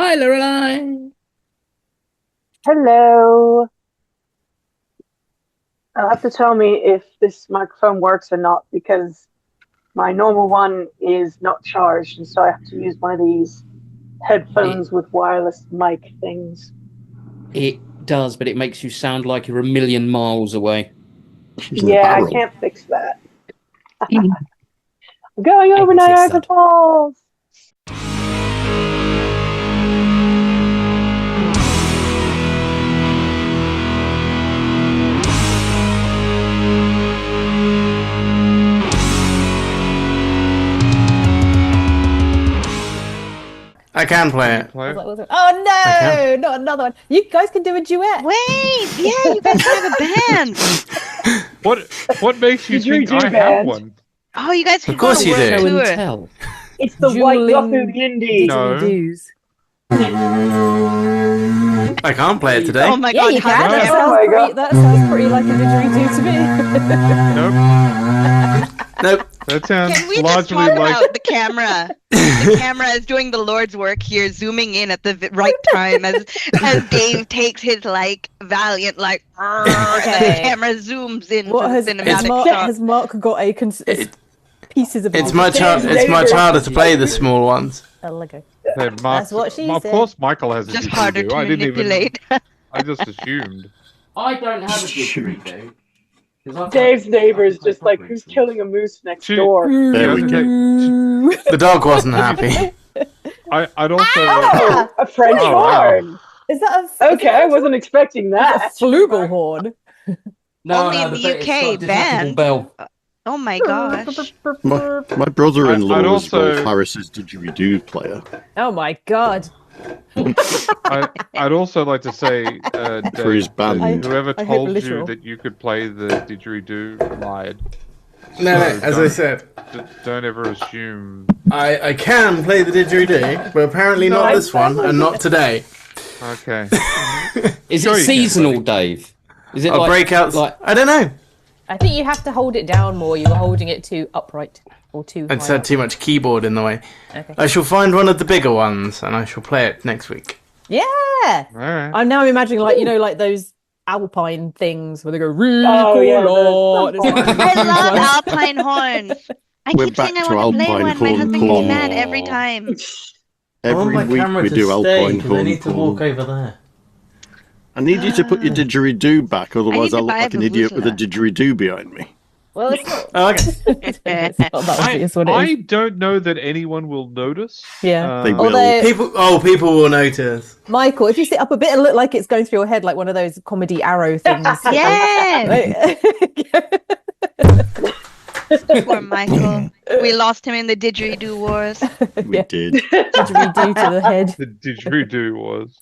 Hi, Lorelai. Hello. I'll have to tell me if this microphone works or not because my normal one is not charged, and so I have to use one of these headphones with wireless mic things. It does, but it makes you sound like you're a million miles away. Yeah, I can't fix that. I'm going over Niagara Falls. I can play it. Oh no, not another one. You guys can do a duet. Wait, yeah, you guys have a band. What makes you think I have one? Oh, you guys Of course you do. Show and tell. It's the White Yahoo Indie. No. I can't play it today. Oh my Yeah, god, you how can. dare- That sounds pretty like a didgeridoo to me. Nope. Nope. That sounds Can we just largely talk like about the camera? The camera is doing the Lord's work here, zooming in at the right time as Dave takes his valiant and the camera zooms in for the cinematic shot. Has Mark got pieces of? It's much harder to play the small ones. Lego. That's what she Of said. course, Michael has a Just didgeridoo. harder to I didn't manipulate. I just assumed. I don't have a didgeridoo. Dave's neighbor is just like, who's killing a moose next Shoot. door? There we go. The dog wasn't happy. I'd also. Oh, a French Oh, wow. horn. Is that Okay, I wasn't expecting that. flugelhorn? Only in the UK, banned. Bell. Oh my gosh. My brother-in-law I'd was also- Rolf Harris's didgeridoo player. Oh my god! I'd also like to say, For his Dave, band. whoever I hope told you literal. that you could play the didgeridoo lied. No, as I said, Don't ever assume. I can play the didgeridoo, but apparently not this one, and not today. Okay. Is Sure it you can, seasonal, buddy. Dave? Is it I'll like break out. like I don't know. I think you have to hold it down more. You were holding it too upright or too. I'd high had up. too much keyboard in the way. Okay. I shall find one of the bigger ones, and I shall play it next week. Yeah. Alright. I'm now imagining like those alpine things where they go Oh, yeah, the- I love alpine horns. I We're keep saying back I to want to play alpine one. My horn husband porn. gets mad every time. Every week we do alpine horn porn. over there. I need you to put your didgeridoo back, otherwise to I'll look buy a like an idiot with a vuvuzela. didgeridoo behind me. Well, it's not. Oh, okay. It's not that obvious what it I is. don't know that anyone will notice. Yeah. They will. Although, People will notice. Michael, if you sit up a bit and look like it's going through your head, like one of those comedy arrow things. Yeah. Right. Poor Michael. We lost him in the didgeridoo wars. We did. Didgeridoo to the head. The didgeridoo was.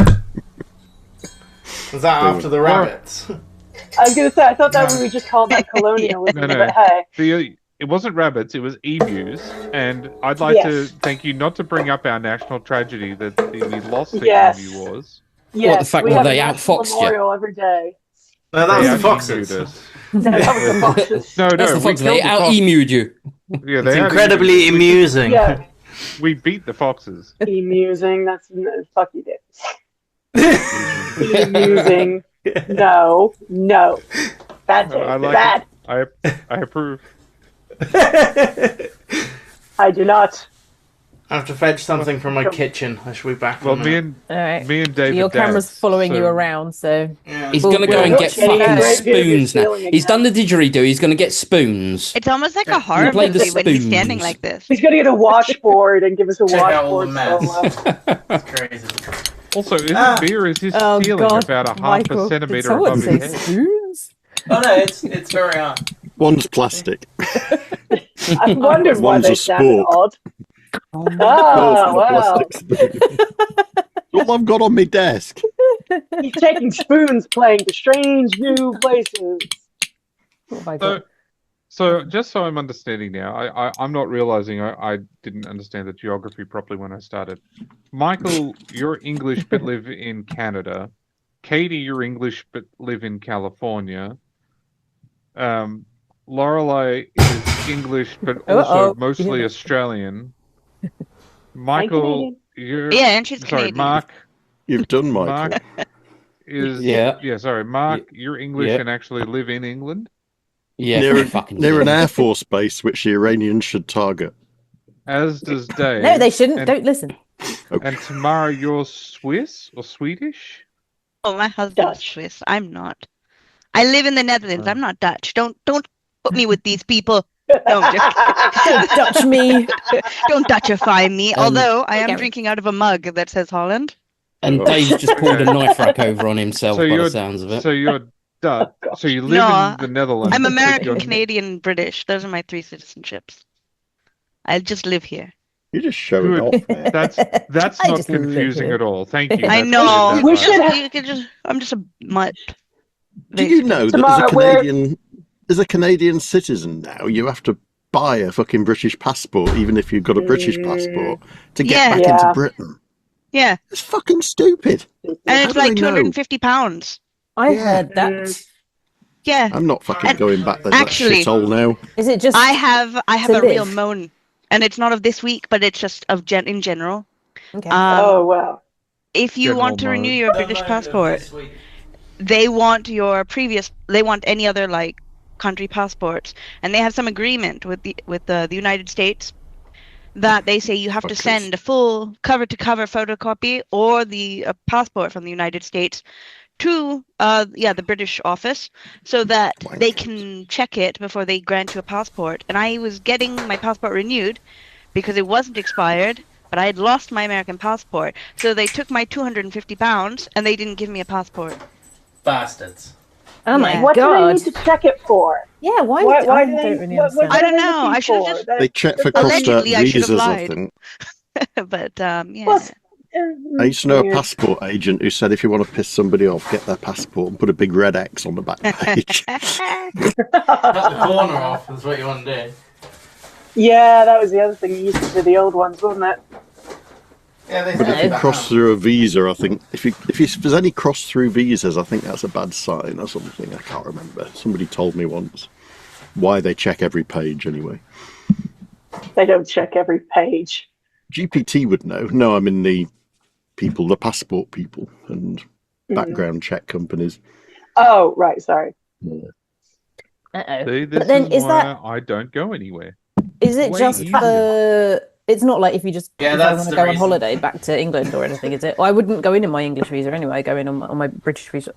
Was that after the rabbits? I was going to say, I thought that we would just call that colonialism, No, no. but hey. It wasn't rabbits, it was emus. And I'd like to Yes. thank you not to bring up our national tragedy that we lost the Yes. emu wars. Yes, the fact we that have they a national outfoxed you. memorial every day. No, that was the They foxes. out-emued us. That was the foxes. No, That's no, the fox. we They killed the out fox. emued you. Yeah, It's they incredibly out-emued us. amusing. Yeah, We beat the foxes. amusing. That's fuck you, did. Amusing. No. Bad. Dave. I like Bad. it. I approve. I do not. I have to fetch something from my kitchen. I shall be back. Well, in a me minute. and All right. me and David. Your camera's danced, following you so- around, so Yeah. He's gonna go Well, and get Kenny fucking Great Beard is spoons now. stealing He's again. done the didgeridoo. He's gonna get spoons. It's almost like a horror play the movie when he's standing spoons. like this. He's gonna get a washboard and give us a Check out all the washboard mess. solo. That's crazy. Also, isn't beer is his oh stealing god, about a half Michael, a did centimeter someone above say his head? spoons? Oh no, it's very hard. One's plastic. I wondered why One's they a sounded spork. odd. Oh, Oh, wow. All I've got on my desk. He's taking spoons, playing to strange new places. oh my So, god. so just so I'm understanding now, I'm not realizing I didn't understand the geography properly when I started. Michael, you're English but live in Canada. Katie, you're English but live in California. Lorelei is English but also Uh-oh. mostly Yeah. Australian. Michael Yeah, and she's sorry, Canadian. Mark. You've done, Michael. Mark is sorry, Mark. You're English and actually live in England. Yeah, near an air force base, which the Iranians should target. As does Dave. No, they shouldn't. Don't listen. And Tamara, you're Swiss or Swedish? Oh, my husband's Swiss. I'm not. I live in the Netherlands. I'm not Dutch. Don't put me with these people. No, I'm just Don't Dutch me. Don't Dutchify me. Although I am drinking out of a mug that says Holland. And Dave's just pulled a knife rack over on himself by the sounds of it. So you're Dutch. So you live in the Netherlands. I'm American, Canadian, British. Those are my 3 citizenships. I just live here. You just show it off, man. That's not confusing at all. Thank you. I know. I'm just a mutt. Do you know that as a Canadian citizen now, you have to buy a fucking British passport, even if you've got a British passport, to get back into Britain? Yeah. It's fucking stupid. And it's like £250. I heard that. Yeah. I'm not fucking going back there. Actually, that shithole now. Is it just? I have a real moan, and it's not of this week, but it's just of in general. Okay. Oh wow. If you want to renew your British passport, they want any other like country passports, and they have some agreement with the United States that they say you have to send a full cover-to-cover photocopy or the passport from the United States to the British office so that they can check it before they grant you a passport. And I was getting my passport renewed because it wasn't expired, but I had lost my American passport. So they took my £250 and they didn't give me a passport. Bastards. Oh my what god! What do they need to check it for? Yeah, why don't really understand. I don't know. I should have just. They check for crossed-out visas, I think. But yeah. Well, I used to know a passport agent who said if you want to piss somebody off, get their passport and put a big red X on the back page. Cut the corner off. That's what you want to do. Yeah, that was the other thing. You used to do the old ones, wasn't it? Yeah, but if you cross through a visa, I think if there's any cross through visas, I think that's a bad sign or something. I can't remember. Somebody told me once why they check every page anyway. They don't check every page. GPT would know. No, I mean the passport people and background check companies. Oh, right. Sorry. See, this is why I don't go anywhere. Is it just for? It's not like if you just if I want to go on holiday back to England or anything, is it? Well, I wouldn't go in my English visa anyway. I go in on my British visa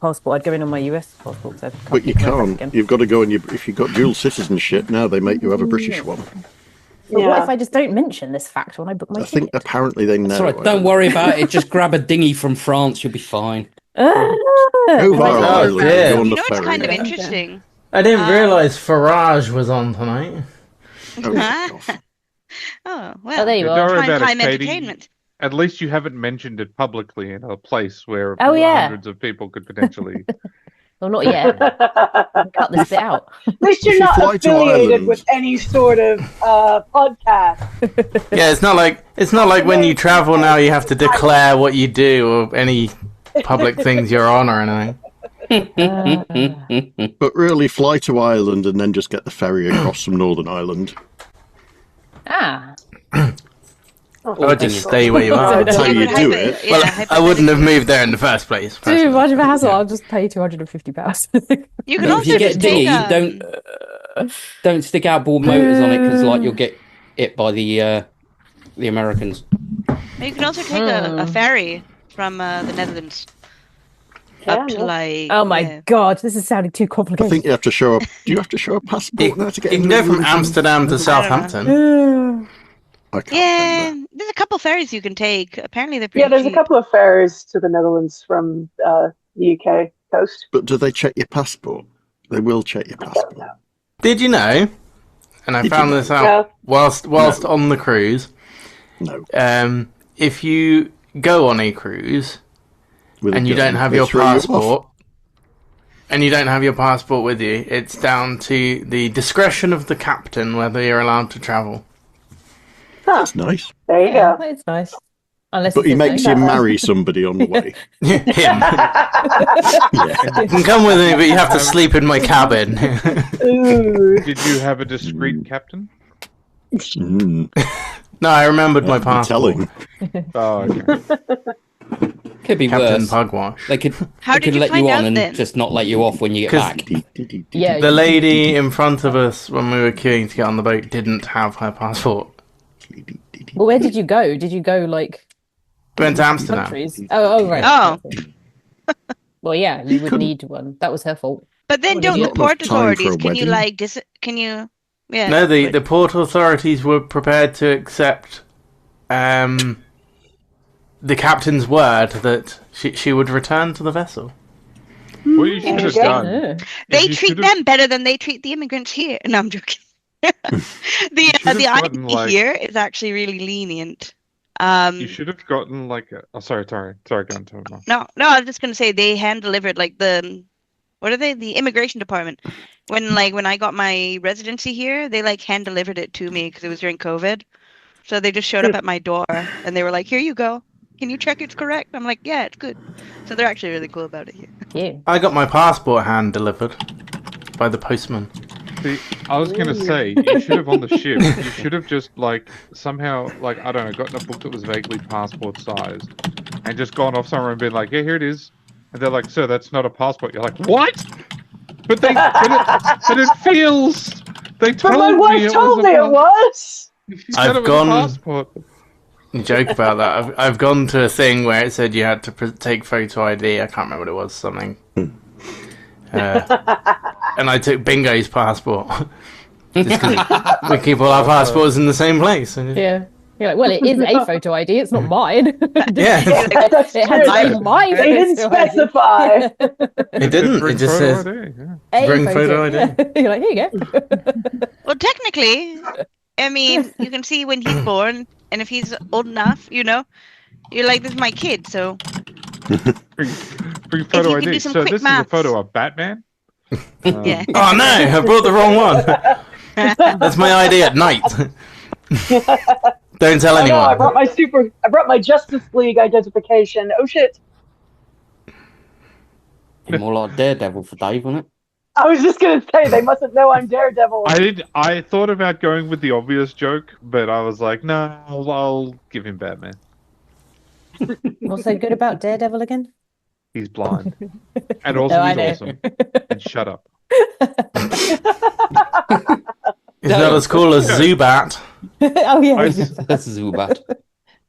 passport. I'd go in on my US passport. So but you can't. You've got to go if you've got dual citizenship now, they make you have a British one. But what if I just don't mention this fact when I book my ticket? I think apparently they know. Sorry, don't worry about it. Just grab a dinghy from France. You'll be fine. Go via Ireland. Go on the it's ferry. kind of interesting. I didn't realise Farage was on tonight. Oh, well. There you Don't are. worry about Time it, Katie. entertainment. At least you haven't mentioned it publicly in a place where hundreds of people could potentially. Well, not yet. Cut this bit out. At least you're not affiliated with any sort of podcast. Yeah, it's not like when you travel now you have to declare what you do or any public things you're on or anything. But really, fly to Ireland and then just get the ferry across from Northern Ireland. Or just stay where you are. That's how you do it. Well, I wouldn't have moved there in the first place. Too much of a hassle. I'll just pay £250. You can No, also if you get just dinghy, take don't stick outboard motors on it because you'll get it by the Americans. You can also take a ferry from the Netherlands up to like. Oh my god, this is sounding too complicated. I think you have to show do you have to show a passport now to get You can go from Amsterdam to Southampton. I can't remember. There's a couple ferries you can take. Apparently they're pretty Yeah, there's cheap. a couple of ferries to the Netherlands from the UK coast. But do they check your passport? They will check your passport. Did you know? And I Did found you know? this out whilst on the cruise. No. If you go on a cruise and you don't have your passport, with you, it's down to the discretion of the captain whether you're allowed to travel. That's nice. There you go. It's nice. Unless But he it's makes his you name. marry somebody on the way. Him. You can come with me, but you have to sleep in my cabin. Ooh. Did you have a discreet captain? No, I remembered my passport. Oh, okay. Could be Captain worse. Pugwash. They could, How they did could you let find you out on and then? just not let you off when you get 'Cause- back. Yeah. The lady in front of us when we were queuing to get on the boat didn't have her passport. Well, where did you go? Did you go like We went to Amsterdam. countries? Oh, right. Oh. Well, yeah, you would need one. That was her fault. But then What don't the idiot. port Not time for a authorities, can you wedding. can you, yeah. No, the port authorities were prepared to accept the captain's word that she would return to the vessel. What you should have done. Yeah. They you treat should've- them better than they treat the immigrants here. No, I'm joking. the should've the gotten, ID like- here is actually really lenient. You should have gotten like a... Oh, sorry, go on to it. No, I was just gonna say they hand delivered like the what are they? The immigration department. When I got my residency here, they like hand delivered it to me because it was during COVID. So they just showed up at my door and they were like, "Here you go. Can you check it's correct?" I'm like, "Yeah, it's good." So they're actually really cool about it here. Yeah. I got my passport hand delivered by the postman. See, I was gonna say you should have on the ship. You should have just like somehow like I don't know, gotten a book that was vaguely passport sized, and just gone off somewhere and been like, "Yeah, here it is," and they're like, "Sir, that's not a passport." You're like, "What?" But it feels. They told But my wife me told me a it was. She said I've it was gone- a passport. You joke about that. I've gone to a thing where it said you had to take photo ID. I can't remember what it was. Something. And I took Bingo's passport. Just 'cause we keep all our passports in the same place. And Yeah. You're like, well, it is a photo ID. It's not mine. yeah, That's It has true. been my They didn't photo ID. specify. it didn't. Bring It just photo says ID, yeah. A Bring photo ID. Yeah. You're like, here you go. Well, technically, I mean, you can see when he's born, and if he's old enough, you're like, "This is my kid." So Bring photo you can ID. do some So quick this maths. is a photo of Batman. yeah. oh no, I brought the wrong one. That's my ID at night. Don't tell I know, I anyone. brought my Justice League identification. Oh shit. Be more like Daredevil for Dave, wouldn't it? I was just gonna say they mustn't know I'm Daredevil. I thought about going with the obvious joke, but I was like, no, I'll give him Batman. What's so good about Daredevil again? He's blind, and also No, I he's know. awesome. And shut up. It's not as cool as Zubat. Oh yeah. That's Zubat.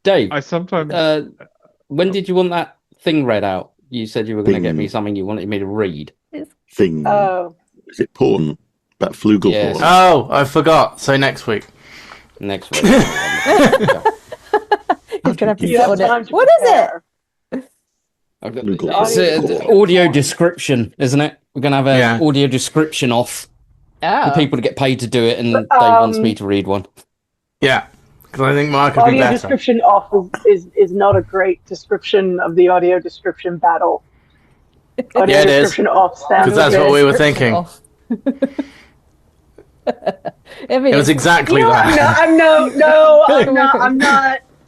Dave, I sometimes when did you want that thing read out? You said you were going to get Thing. me something you wanted me to read. Thing. Oh. Is it porn? That flugelhorn. Yes. Oh, I forgot. So next week. Next week. He's gonna have to You sit have on time it. to What is it? prepare. It's an audio description, isn't it? We're going to have an Yeah. audio description off Oh. for people to get paid to do it, and Dave wants me to read one. Yeah, because I think Mark would be Audio better. description off is not a great description of the audio description battle. Audio Yeah, it is. description off sounds Because that's what we were thinking. Off. I mean, It was exactly No, that. I'm not.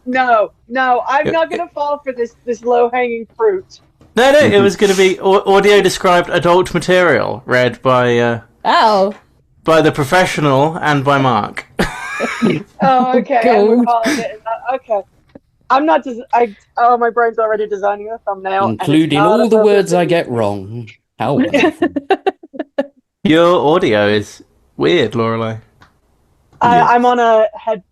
No, I'm not gonna fall for this low hanging fruit. No, it was going to be audio described adult material read by Oh. the professional and by Mark. Oh, okay. Gold. And we're calling it. Okay. I'm not. My brain's already designing a thumbnail, and it's Including not all the words I appropriate. get wrong. How wonderful. Your audio is weird, Lorelei. I'm on a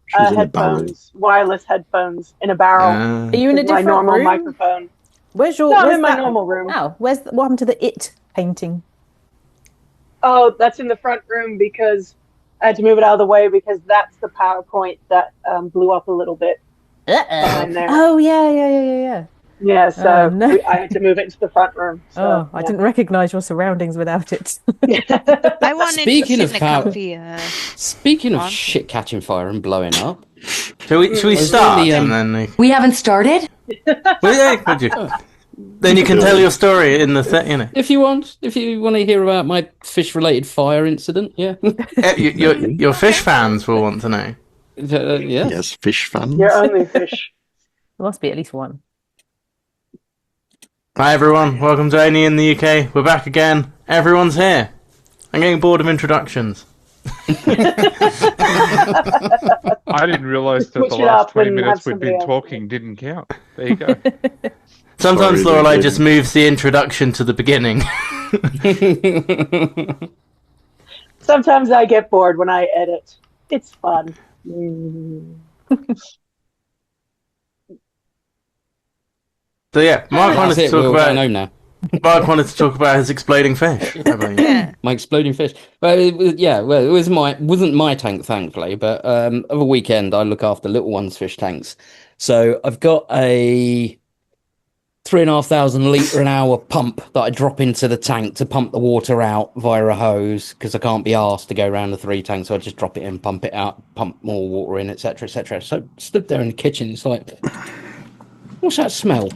She's in a barrel. headphones, wireless headphones in a barrel. Are you in a With my different normal room? microphone. Where's your? No, I'm where's in my that- normal room. Oh, what happened to the It painting? Oh, that's in the front room because I had to move it out of the way because that's the PowerPoint that blew up a little bit behind there. Oh yeah. Yeah, so Oh, no. I had to move it into the front room. So, Oh, I didn't recognise your surroundings without it. I wanted Speaking to of sit in a power- comfy, Speaking of On. shit catching fire and blowing up, Shall we Was start really, and then We haven't started? would you? Then you can tell your story in the if you want to hear about my fish-related fire incident, yeah, your fish fans will want to know. yeah. Yes, fish fans. You're only fish. There must be at least one. Hi everyone, welcome to Only in the UK. We're back again. Everyone's here. I'm getting bored of introductions. I didn't realise that the Switch it last up 20 and minutes have we'd been somebody else. talking didn't count. There you go. Sometimes Sorry, Lorelei they just didn't. moves the introduction to the beginning. Sometimes I get bored when I edit. It's fun. Mm. So yeah, Mark wanted That's to it. talk We're going about. home now. Mark wanted to talk about his exploding fish. How about you? Yeah. My exploding fish. Well, it was wasn't my tank, thankfully, but over a weekend I look after little ones' fish tanks. So I've got a 3,500 litre an hour pump that I drop into the tank to pump the water out via a hose because I can't be asked to go around the 3 tanks. So I just drop it in, pump it out, pump more water in, etc., etc. So stood there in the kitchen. It's like, what's that smell?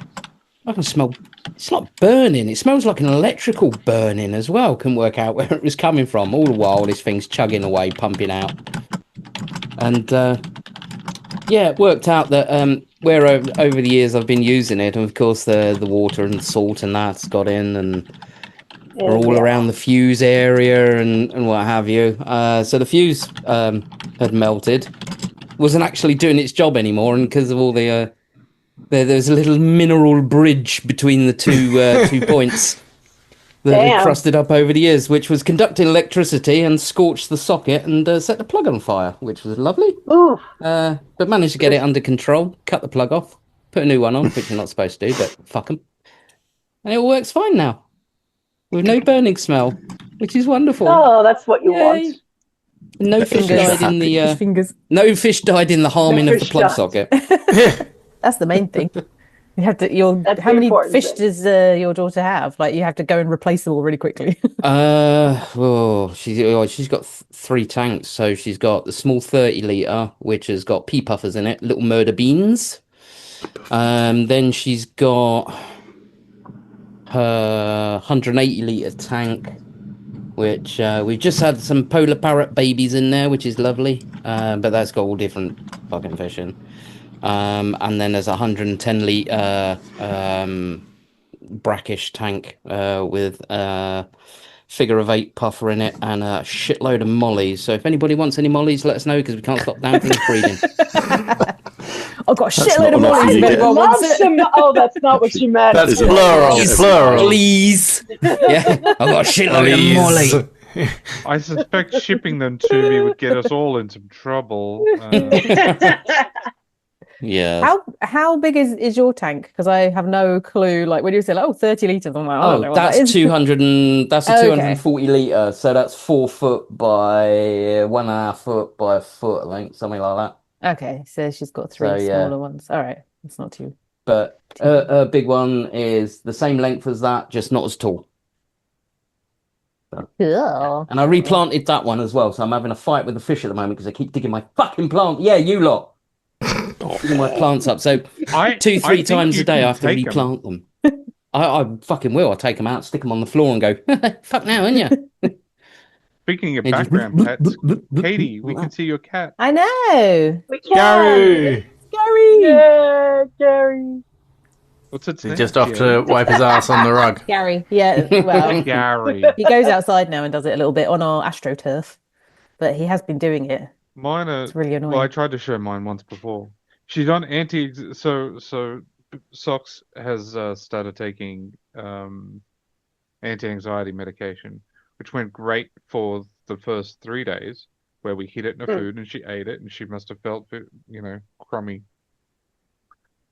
I can smell. It's like burning. It smells like an electrical burning as well. Couldn't work out where it was coming from. All the while, this thing's chugging away, pumping out. And yeah, it worked out that where over the years I've been using it, and of course the water and salt and that's got in and are all around the fuse area and what have you. So the fuse had melted, wasn't actually doing its job anymore, and because of all the there's a little mineral bridge between the two points that had crusted up over the years, which was conducting electricity and scorched the socket and set the plug on fire, which was lovely. Ooh. But managed to get it under control, cut the plug off, put a new one on, which you're not supposed to do, but fuck them. And it all works fine now, with no burning smell, which is wonderful. Oh, that's what you want. No fish died in the fingers. no fish died in the harming of the fish plug died. socket. That's the main thing. You have to. That's How the many important fish bit. does your daughter have? Like, you have to go and replace them all really quickly. She's got 3 tanks. So she's got the small 30 litre, which has got pea puffers in it, little murder beans. Then she's got her 180 litre tank, which we've just had some polar parrot babies in there, which is lovely. But that's got all different fucking fish in. And then there's a 110 litre brackish tank with a figure of 8 puffer in it and a shitload of mollies. So if anybody wants any mollies, let us know because we can't stop damn things breeding. I've got a shitload of mollies if anyone wants it. Oh, that's not what you meant. That's plural. Plural. Please. Yeah, I've got a shitload of molly. I suspect shipping them to me would get us all in some trouble. Yeah. How big is your tank? Because I have no clue. Like, when you say, 30 litres, I'm like, I don't know what that's that is. 200 and that's a Okay. 240 litre, so that's 4 foot by 1.5 foot by a foot, I think, something like that. Okay, so she's got 3 So, yeah. smaller ones. All right, it's not too. But a big one is the same length as that, just not as tall. Cool. And I replanted that one as well, so I'm having a fight with the fish at the moment because I keep digging my fucking plant. Yeah, you lot. Digging my plants up. So 2-3 times a day I have to replant them. I fucking will. I take them out, stick them on the floor and go, fuck now, ain't you? Speaking of And just- background pets, Katie, we can see your cat. I know. We can. Gary! Gary. Yeah, Gary. What's its He's name? just off to wipe his ass on the rug. Gary. Yeah. Well, Gary. he goes outside now and does it a little bit on our AstroTurf, but he has been doing it. Mine are. It's really annoying. Well, I tried to show mine once before. She's on anti. So Socks has started taking anti-anxiety medication, which went great for the first 3 days, where we hid it in her food and she ate it, and she must have felt, crummy.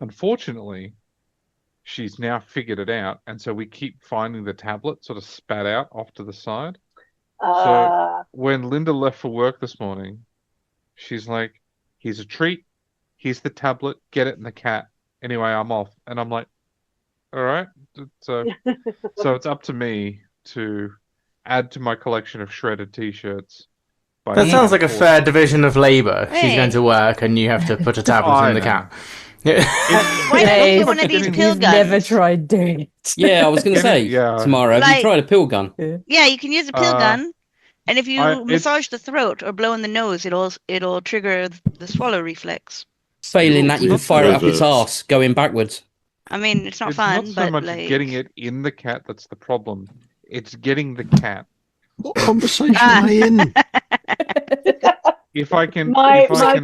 Unfortunately, she's now figured it out, and so we keep finding the tablet sort of spat out off to the side. So when Linda left for work this morning, she's like, "Here's a treat. Here's the tablet. Get it in the cat." Anyway, I'm off, and I'm like, "All right." So it's up to me to add to my collection of shredded T-shirts. That sounds like a fair division of labour. She's Hey. going to work, and you have to put a tablet in the cat. Why not Hey, get one of these pill He's guns? never tried doing it. Yeah, I was going to say, Yeah. tomorrow, have you Like- tried a pill gun? Yeah, you can use a pill gun, and if you it's- massage the throat or blow in the nose, it'll trigger the swallow reflex. Failing that, you can fire it up its Perverts. arse, going backwards. I mean, it's not It's fun, not so but much like, getting it in the cat that's the problem. It's getting the cat What conversation am I in? If I can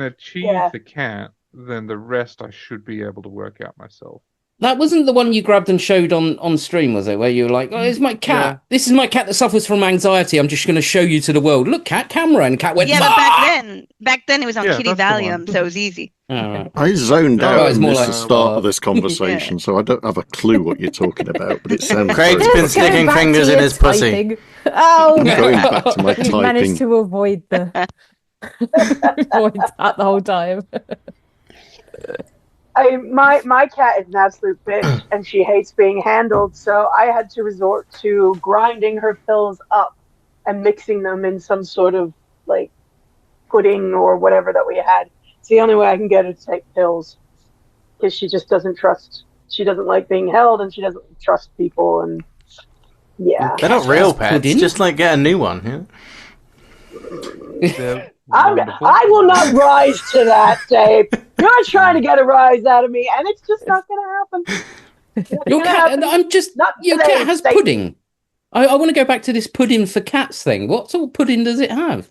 achieve the cat, then the rest I should be able to work out myself. That wasn't the one you grabbed and showed on stream, was it? Where you were like, "Oh, it's my cat. Yeah. This is my cat that suffers from anxiety. I'm just going to show you to the world. Look, cat camera." And cat went. Yeah, but back then it was on Kitty Valium, so it was easy. Right. I zoned out and missed the start of this conversation, so I don't have a clue what you're talking about. But it sounds. Craig's been sticking fingers in his pussy. Oh, I'm going back to my typing. You managed to avoid that the whole time. My cat is an absolute bitch, and she hates being handled. So I had to resort to grinding her pills up and mixing them in some sort of like pudding or whatever that we had. It's the only way I can get her to take pills, because she just doesn't trust. She doesn't like being held, and she doesn't trust people. And yeah, they're not real pets. Pudding? Just like get a new one. Yeah. I will not rise to that, Dave. You're trying to get a rise out of me, and it's just not going to happen. Your cat, your cat has pudding. I want to go back to this pudding for cats thing. What sort of pudding does it have?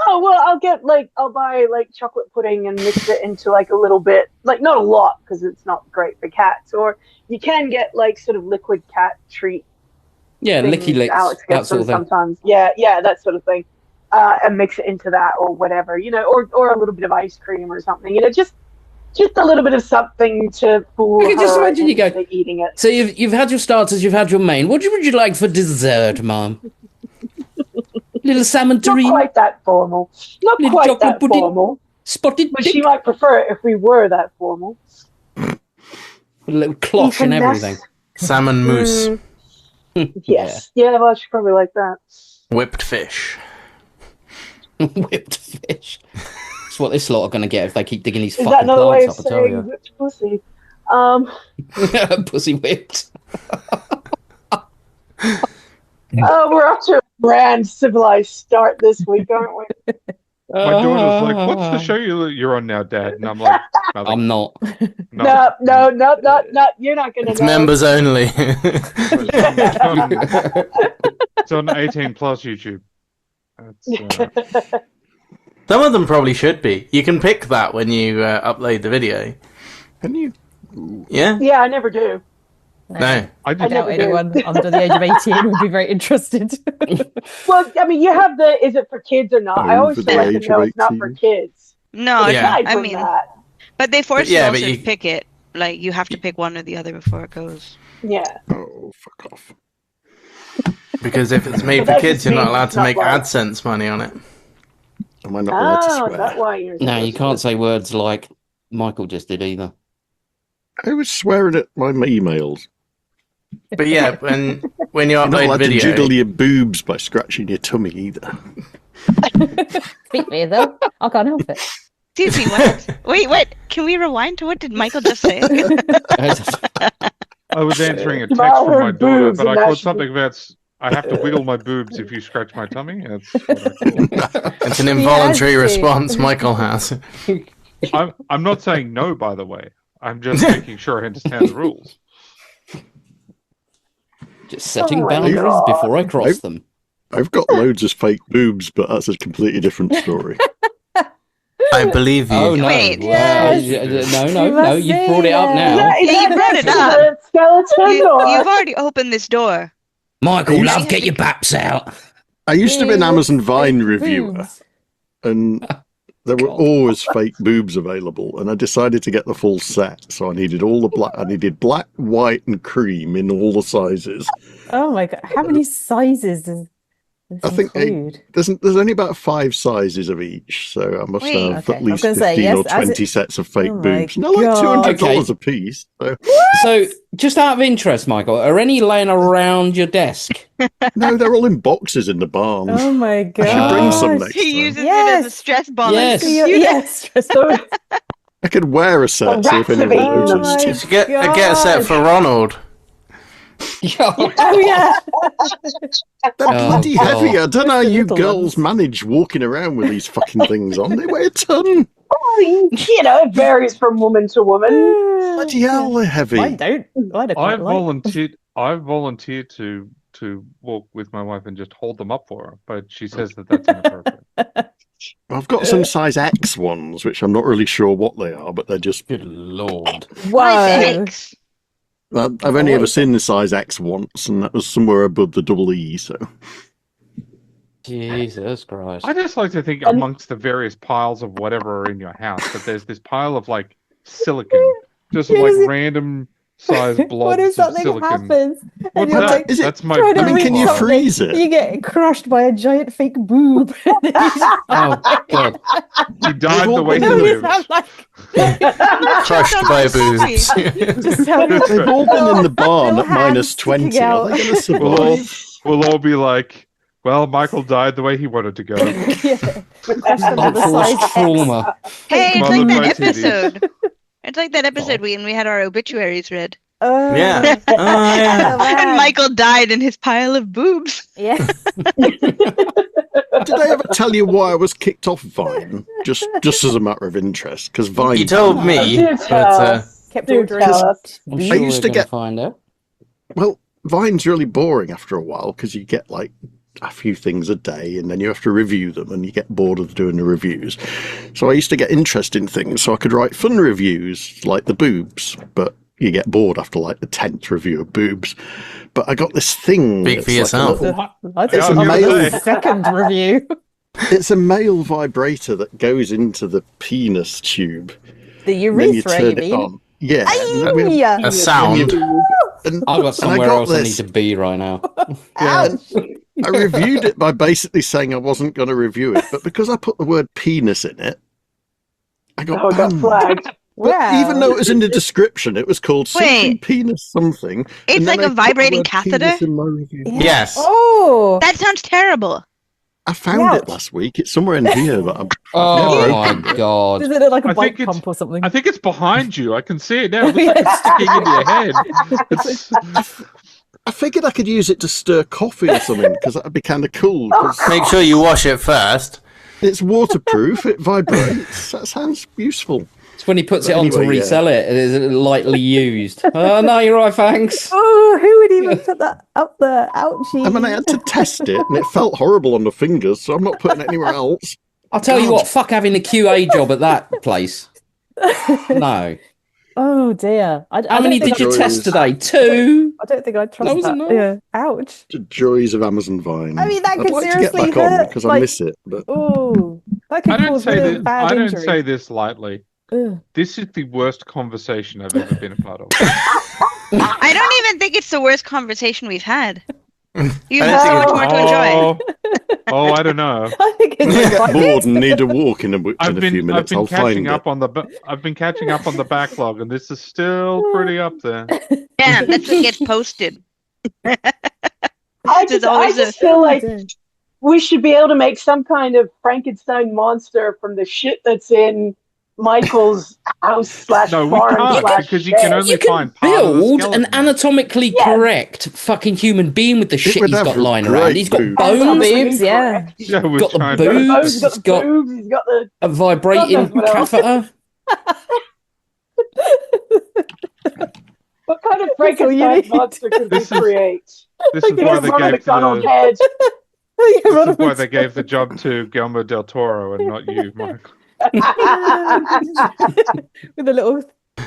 Oh, well, I'll buy chocolate pudding and mix it into a little bit, not a lot because it's not great for cats. Or you can get sort of liquid cat treat. Yeah, licky licks. Alex gets them sometimes. Yeah, that sort of thing. And mix it into that or whatever, or a little bit of ice cream or something, just a little bit of something to fool her. Just imagine you go eating it. So you've had your starters, you've had your main. What would you like for dessert, Mom? Little salmon terrine? Not quite that formal. Not little quite that pudding. Formal. Spotted but she might prefer it if we were that formal. A little cloche and everything. Salmon mousse. Yes. Yeah, well, I should probably like that. Whipped fish. Whipped fish. That's what this lot are going to get if they keep digging these Is fucking that another way of plants up. I tell you. whipped pussy? Pussy whipped. Oh, we're off to a grand civilized start this week, aren't we? My daughter's like, "What's the show you're on now, Dad?" And I'm like, "Nothing." I'm not. No. You're not going to know. It's members only. It's on 18+ YouTube. Some of them probably should be. You can pick that when you upload the video. Can you? Yeah? Yeah, I never do. No. I doubt anyone under the age of 18 would be very interested. Well, I mean, you have the, is it for kids or not? I always let them know it's not for kids. No, yeah. I mean, but they force you also to pick it. Like, you have to pick one or the other before it goes. Yeah. Oh, fuck off. Because if it's made for kids, you're not allowed to make AdSense money on it. Am I not allowed to swear? Is that why you're No, you can't say words like Michael just did either. I was swearing at my emails. But yeah, when you You're not upload allowed video, to jiggle your boobs by scratching your tummy either. Speak for yourself. I can't help it. Excuse me, what? Wait, can we rewind to what did Michael just say? I was answering a text from my daughter, but I caught something about I have to wiggle my boobs if you scratch my tummy. That's what I call it. It's an involuntary response Michael has. I'm not saying no, by the way. I'm just making sure I understand the rules. Just setting boundaries before I cross them. I've got loads of fake boobs, but that's a completely different story. I believe you. Oh no! Wait, No! You brought it up now. You brought it up. Skeleton You've already opened this door. Michael, love, get your baps out. I used to be an Amazon Vine reviewer, and there were always fake boobs available, and I decided to get the full set. So I needed all the black. I needed black, white, and cream in all the sizes. Oh my god! How many sizes does I think there's only about 5 sizes of each, so I must have at least 15 or 20 sets of fake boobs. No, like $200 a piece. So, just out of interest, Michael, are any laying around your desk? No, they're all in boxes in the barn. Oh my god! I should bring some next time. He uses it as a stress ball. Yes. I could wear a set, see if anyone noticed. You should get a set for Ronald. Oh yeah. They're bloody heavy. I don't know how you girls manage walking around with these fucking things on. They weigh a ton. It varies from woman to woman. Bloody hell, they're heavy. I don't I've volunteered to to walk with my wife and just hold them up for her, but she says that that's inappropriate. I've got some size X ones, which I'm not really sure what they are, but they're just. Good lord. Whoa. I've only ever seen the size X once, and that was somewhere above the double E. So. Jesus Christ. I just like to think amongst the various piles of whatever are in your house that there's this pile of like silicon, just like random size blobs What if of something silicon. happens? What's you're that? like, That's my. trying to I mean, can you reach something, freeze it? You get crushed by a giant fake boob. Oh, God. He died all the way he been- lived. Crushed by boobs. They've all been in the barn at minus 20. Are they going to survive? We'll all be like, well, Michael died the way he wanted to go. Unforced trauma. Hey, it's Mother like that by TV. episode. It's like that episode when we had our obituaries read. Yeah. Oh, yeah. And Michael died in his pile of boobs. Yeah. Did I ever tell you why I was kicked off Vine? Just as a matter of interest, because Vine. You told me, Do but tell. Kept Do ordering. tell us. I'm I sure used to we're gonna get- find out. Well, Vine's really boring after a while because you get like a few things a day, and then you have to review them, and you get bored of doing the reviews. So I used to get interesting things, so I could write fun reviews like the boobs, but you get bored after like the 10th review of boobs. But I got this thing. Speak that's for like a yourself. little- I It's think a I'm male- on the second review. It's a male vibrator that goes into the penis tube. The And then you urethra, you turn it mean? on. Yeah. and then Yeah. a sound. and I've got somewhere got else I need this. to be right now. Ouch. I reviewed it by basically saying I wasn't going to review it, but because I put the word penis in it, I got Oh, it got banned. flagged. But Wow. even though it was in the description, it was called something Wait. penis something. It's and then like I a put the vibrating word catheter? penis in my review. Yes. Oh. That sounds terrible. I found Ouch. it last week. It's somewhere in here, but I'm Oh never my opened it. God. Does it look like a I bike think it's- pump or something? I think it's behind you. I can see it now. It looks like it's sticking into your head. It's, I figured I could use it to stir coffee or something because that'd be kind of cool. 'cause Make sure you wash it first. it's waterproof. It vibrates. That sounds useful. It's when he puts it But on to anyway, yeah. resell it. It is lightly used. Oh, no, you're right, thanks. Oh, who would even put that up there? Ouchie. I mean, I had to test it, and it felt horrible on the fingers, so I'm not putting it anywhere else. I'll tell you what, fuck having a QA job at that place. No. Oh dear. How many did you test today? 2? I don't think I'd trust That was that. enough. Yeah. Ouch. The joys of Amazon Vine. I mean, that I'd could like to get seriously back on hurt, because I like- miss it, but Oh, that could I don't cause say real this. bad I don't injury. say this lightly. Ugh. This is the worst conversation I've ever been a part of. I don't even think it's the worst conversation we've had. You I have so don't much think more to enjoy. Oh, I don't know. I think when I it's get quite bored and need a walk in a few I've been minutes, I'll catching find up it. on the I've been catching up on the backlog, and this is still pretty up there. Damn, that's what gets posted. I There's just, I always just a- feel like we should be able to make some kind of Frankenstein monster from the shit that's in Michael's house slash No, we farm can't slash because you can shed. only You can find part of the build an skeleton. anatomically Yeah. correct fucking human being with the shit would he's have got lying around. great He's got boobs. bones, boobs, yeah. Yeah, we're got the trying He's got the boobs. boobs, he's got He's the got boobs, he's got the. a vibrating God knows what else. catheter. What kind of all you Frankenstein need. monster could we This is- create? This is Get why a they Ronald gave McDonald the head. this is why they gave the job to Guillermo del Toro and not you, Michael. with a little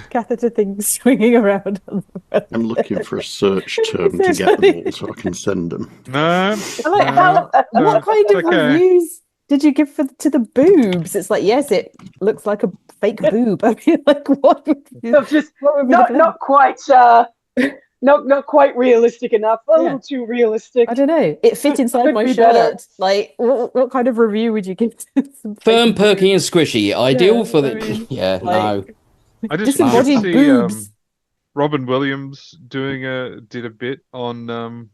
catheter thing swinging around. I'm looking for a search term to It's get funny. them all so I can send them. No, I like how. no, What kind of it's okay. reviews did you give to the boobs? It's like, yes, it looks like a fake boob. I mean, like, what would you, So just what would be the not quite not quite realistic enough. A little too realistic. I don't know. It fit inside Could my be shirt. better. Like, what kind of review would you give to some Firm, fake perky, and squishy. Ideal Yeah, for the. I mean, Yeah, like- no. I just disembodied see boobs? Robin Williams did a bit on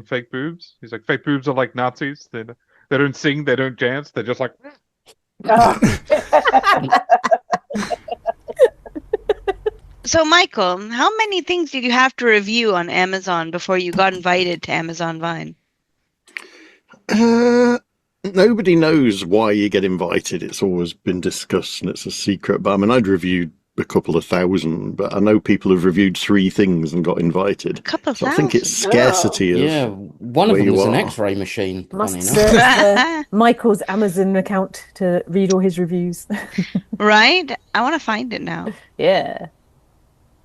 fake boobs. He's like, fake boobs are like Nazis. They don't sing, they don't dance, they're just like. So, Michael, how many things did you have to review on Amazon before you got invited to Amazon Vine? Nobody knows why you get invited. It's always been discussed and it's a secret. But I mean, I'd reviewed a couple of thousand, but I know people have reviewed 3 things and got invited. So I think it's scarcity of Yeah, one of them was an X-ray machine. Must Funny enough. search Michael's Amazon account to read all his reviews. Right? I want to find it now. Yeah.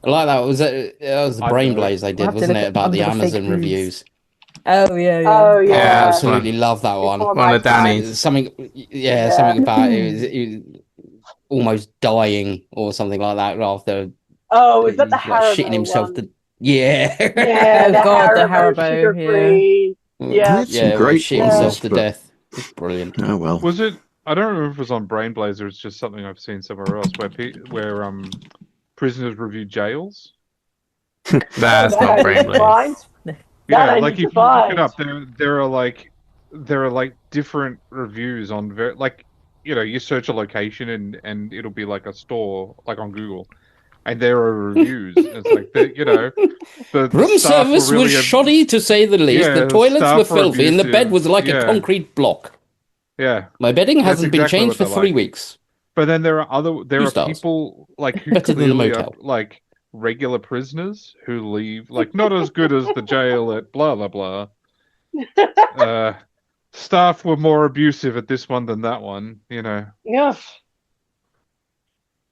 I like that. That was the Brain Blaze they We'll did, have to wasn't look it? at About the under the fake Amazon news. reviews. Oh yeah, yeah. Oh I yeah. absolutely love that one. Before One my of Danny's. Something, yeah, something about it was almost dying or something like that after Oh, is that the he's, like, Haribo shitting himself one? to. Yeah. Yeah, Oh, the God, the Haribo, Haribo, sugar-free. Yeah. Had some Yeah, great shit ones, himself to but- death. It's brilliant. Oh well. Was it? I don't remember if it was on Brain Blazer. It's just something I've seen somewhere else where prisoners review jails. That's That not I Brain need to Blaze. find. That Yeah, I like need if to you look it find. up, there are like different reviews on like you search a location and it'll be like a store like on Google, and there are reviews. It's like the Room staff were service really was shoddy to say the least. Yeah, the toilets staff were were filthy, and the bed abusive. was like a Yeah. concrete block. Yeah, My bedding That's hasn't been exactly changed for what they're 3 like. weeks. but then there are 2 stars. people like who Better than the clearly are motel. like regular prisoners who leave like not as good as the jail at blah blah blah. Staff were more abusive at this one than that one. Yeah.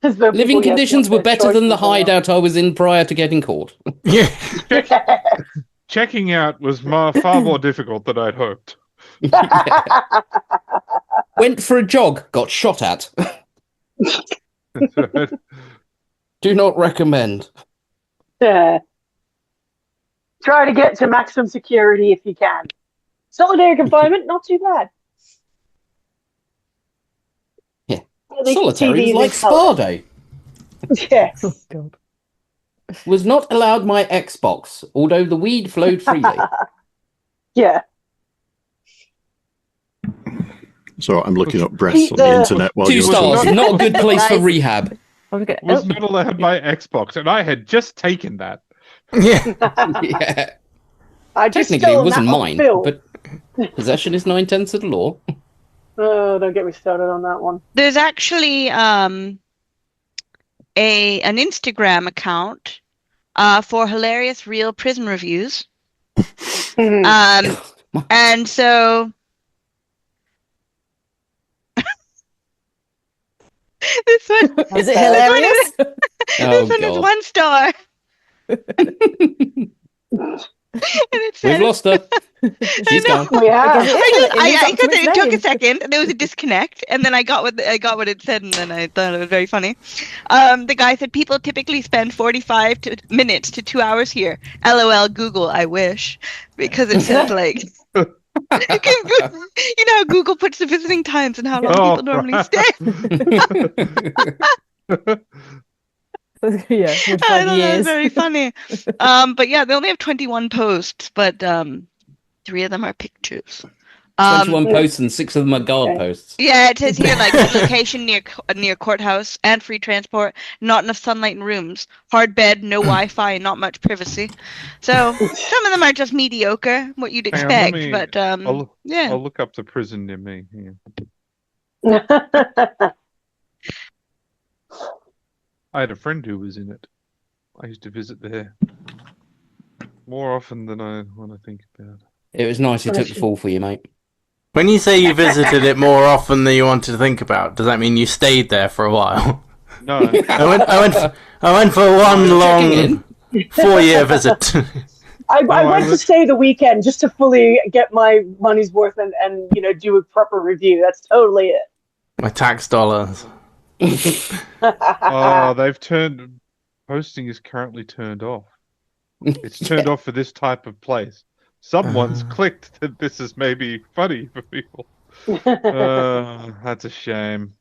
As though Living people, yes, conditions want were their better than the choices allowed. hideout I was in prior to getting caught. Yeah. Checking out was far more difficult than I'd hoped. Went for a jog, got shot at. Do not recommend. Yeah. Try to get to maximum security if you can. Solitary confinement, not too bad. Yeah. At least Solitary TVs was like in colour. Spa Day. Yes. Oh god. Was not allowed my Xbox, although the weed flowed freely. Yeah. So I'm looking up breasts on the internet while 2 you're stars. talking. Not a good place for Nice. rehab. I was Was not allowed by Xbox, and I had just taken that. Yeah. Yeah. I just Technically, it stolen wasn't that off mine, Phil. but possession is 9/10 of the law. Oh, don't get me started on that one. There's actually an Instagram account for hilarious real prison reviews. And so this one Is it hilarious? Oh, this one is God. 1 star. And it We've says, lost her. She's know. gone. We have. It took a second. There was a disconnect, and then I got what it said, and then I thought it was very funny. The guy said people typically spend 45 minutes to 2 hours here. LOL, Google. I wish, because it says like. You know how Google puts the visiting times and how long people normally stay. Yeah, I thought that was very funny. But yeah, they only have 21 posts, but 3 of them are pictures. 21 posts and 6 of them are guard posts. Yeah, it says here like location near courthouse and free transport, not enough sunlight in rooms, hard bed, no Wi-Fi, and not much privacy. So some of them are just mediocre, what you'd Hang on, expect. let me- But yeah, I'll look up the prison near me. Yeah. I had a friend who was in it. I used to visit there more often than I want to think about. It was nice he took the fall for you, mate. When you say you visited it more often than you wanted to think about, does that mean you stayed there for a while? No, I went for one long 4-year visit. I went to stay the weekend just to fully get my money's worth and do a proper review. That's totally it. My tax dollars. oh, they've turned. Posting is currently turned off. It's turned off for this type of place. Someone's clicked that this is maybe funny for people. That's a shame.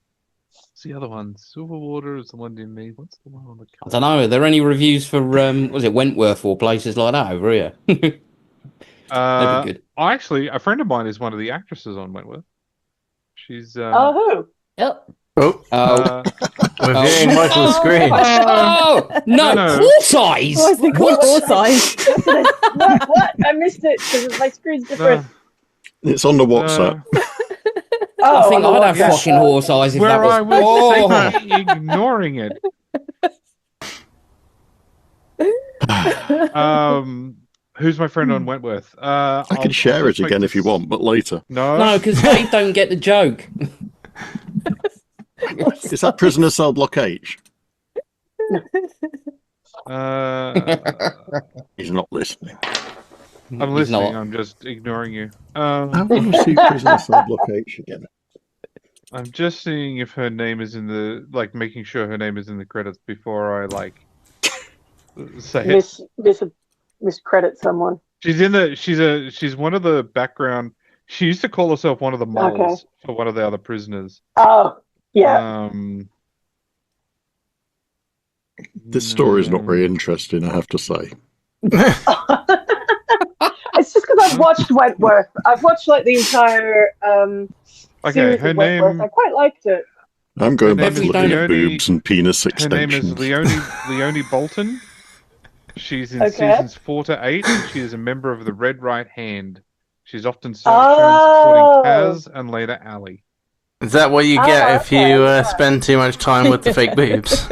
What's the other one? Silverwater is the one near me. What's the one on the I cover? don't know. Are there any reviews for, was it Wentworth or places like that over here? That'd be good. Actually, a friend of mine is one of the actresses on Wentworth. She's. who? Yep. Oh. We're viewing Michael's screen. Oh! No! No. Horse size! I was thinking horse size. What? I missed it because my screen's different. It's on the WhatsApp. I think on the I'd have WhatsApp. fucking horse eyes if Where that was... I was secretly ignoring it. Who's my friend on Wentworth? I can share it again if you want, but later. No, because they don't get the joke. Is that prisoner cell block H? He's not listening. I'm listening. I'm just ignoring you. I want to see prisoner cell block H again. I'm just seeing if her name is in the making sure her name is in the credits before I say it. Miscredit someone. She's in the. She's one of the background. She used to call herself one of the moles for one of the other prisoners. Oh, yeah. This story is not very interesting, I have to say. It's just because I've watched Wentworth. I've watched the entire series her of Wentworth. name. I quite liked it. I'm going back to looking at boobs and penis extensions. Her name is Leonie Bolton. She's in seasons 4 to 8, and she is a member of the Red Right Hand. She's often shown supporting Kaz and later Ali. Is that what you get if you spend too much time with the fake boobs?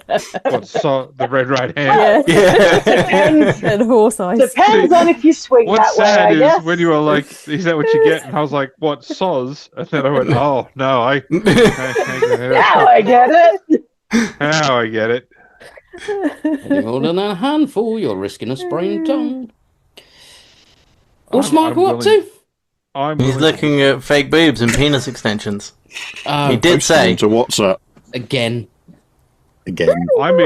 The Red Right Hand? Yeah. Depends. And horse eyes. Depends on if you swing What's that way, sad I is guess. when you were like, is that what you get? And I was like, what, soz? And then I went, oh, no, Now I get it. Now I get it. Any more than a handful, you're risking a sprained tongue. What's Michael up to? He's looking at fake boobs and penis extensions. He did say to WhatsApp again. I'm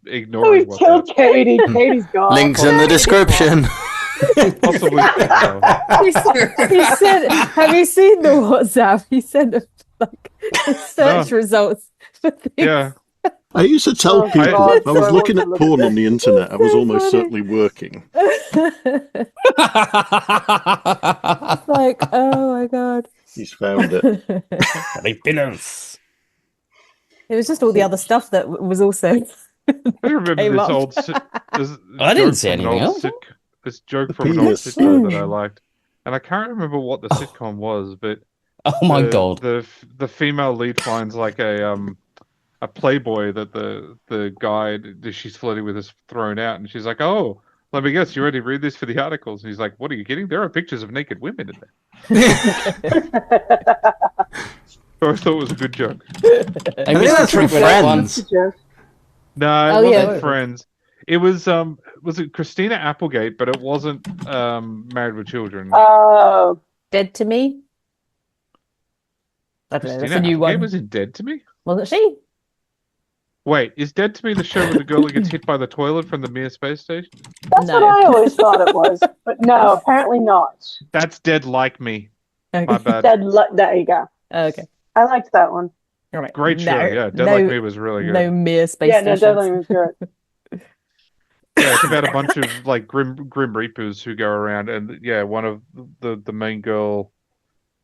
ignoring. We killed Katie. Katie's gone. Links in the description. Possibly. He said, "Have you seen the WhatsApp?" He sent search results for things. Yeah. I used to tell people if I was looking at porn on the internet, I was almost certainly working. Oh my god. He's found it. It was just all the other stuff that was also. I remember came this up. old. I didn't see anything else. This joke from an old sitcom that I liked, and I can't remember what the sitcom was, but oh my god, the female lead finds a Playboy that the guy that she's flirting with is thrown out, and she's like, "Oh, let me guess, you already read this for the articles?" And he's like, "What are you kidding? There are pictures of naked women in there." So I thought it was a good joke. I think that's from Friends. No, it wasn't Friends. It was it Christina Applegate, but it wasn't Married with Children. Oh, Dead to Me. I don't know. That's a new one. Was it Dead to Me? Wasn't she? Wait, is Dead to Me the show with the girl that gets hit by the toilet from the Mir space station? That's what I always thought it was, but no, apparently not. That's Dead Like Me. Okay. My bad. There you go. Okay. I liked that one. All right. Great show, yeah. Dead Like Me was really good. No Mir space stations. Dead Like Me was good. Yeah, it's about a bunch of Grim Reapers who go around, and one of the main girl,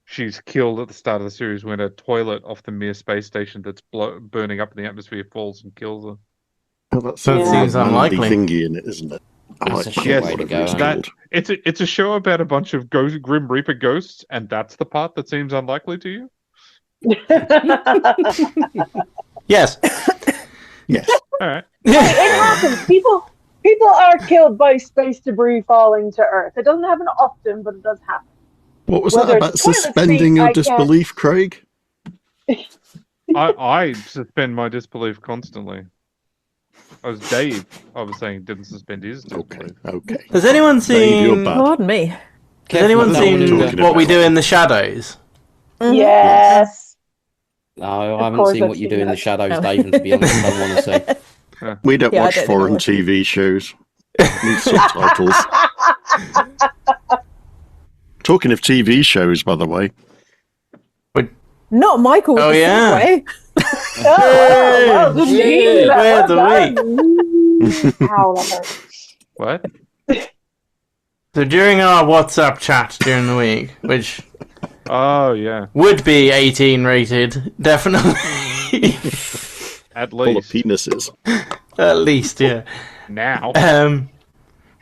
she's killed at the start of the series when a toilet off the Mir space station that's burning up in the atmosphere falls and kills her. Well, that seems unlikely. Thingy in it, isn't it? That's a shit way to go. It's a show about a bunch of Grim Reaper ghosts, and that's the part that seems unlikely to you. Yes. Yes. All right. It happens. People are killed by space debris falling to Earth. It doesn't happen often, but it does happen. What was that about suspending your disbelief, Craig? I suspend my disbelief constantly. I was Dave. I was saying didn't suspend his disbelief. Okay. Has anyone seen? Pardon me. Has anyone seen What We Do in the Shadows? Yes. No, I haven't seen What You Do in the Shadows, Dave, and to be honest, I don't want to see. We don't watch foreign TV shows. Need subtitles. Talking of TV shows, by the way. Not Michael. Oh, yeah. Way. Well, Where the week? Ow, that hurt. What? So during our WhatsApp chat during the week, which would be 18 rated, definitely. At least. Full of penises. At least, yeah. Now.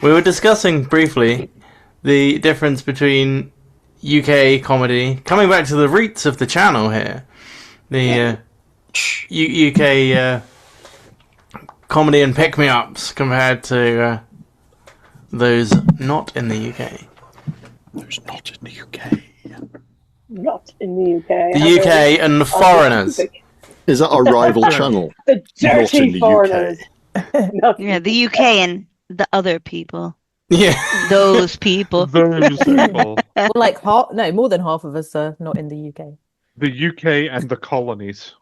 We were discussing briefly the difference between UK comedy, coming back to the roots of the channel here, the UK comedy and pick-me-ups compared to those not in the UK. Those not in the UK. Not in the UK. The UK and the foreigners. Is that our rival channel? The Not in dirty the foreigners. Yeah, the UK and the other people. Yeah. Those people. Those people. Well, like more than half of us are not in the UK. The UK and the colonies.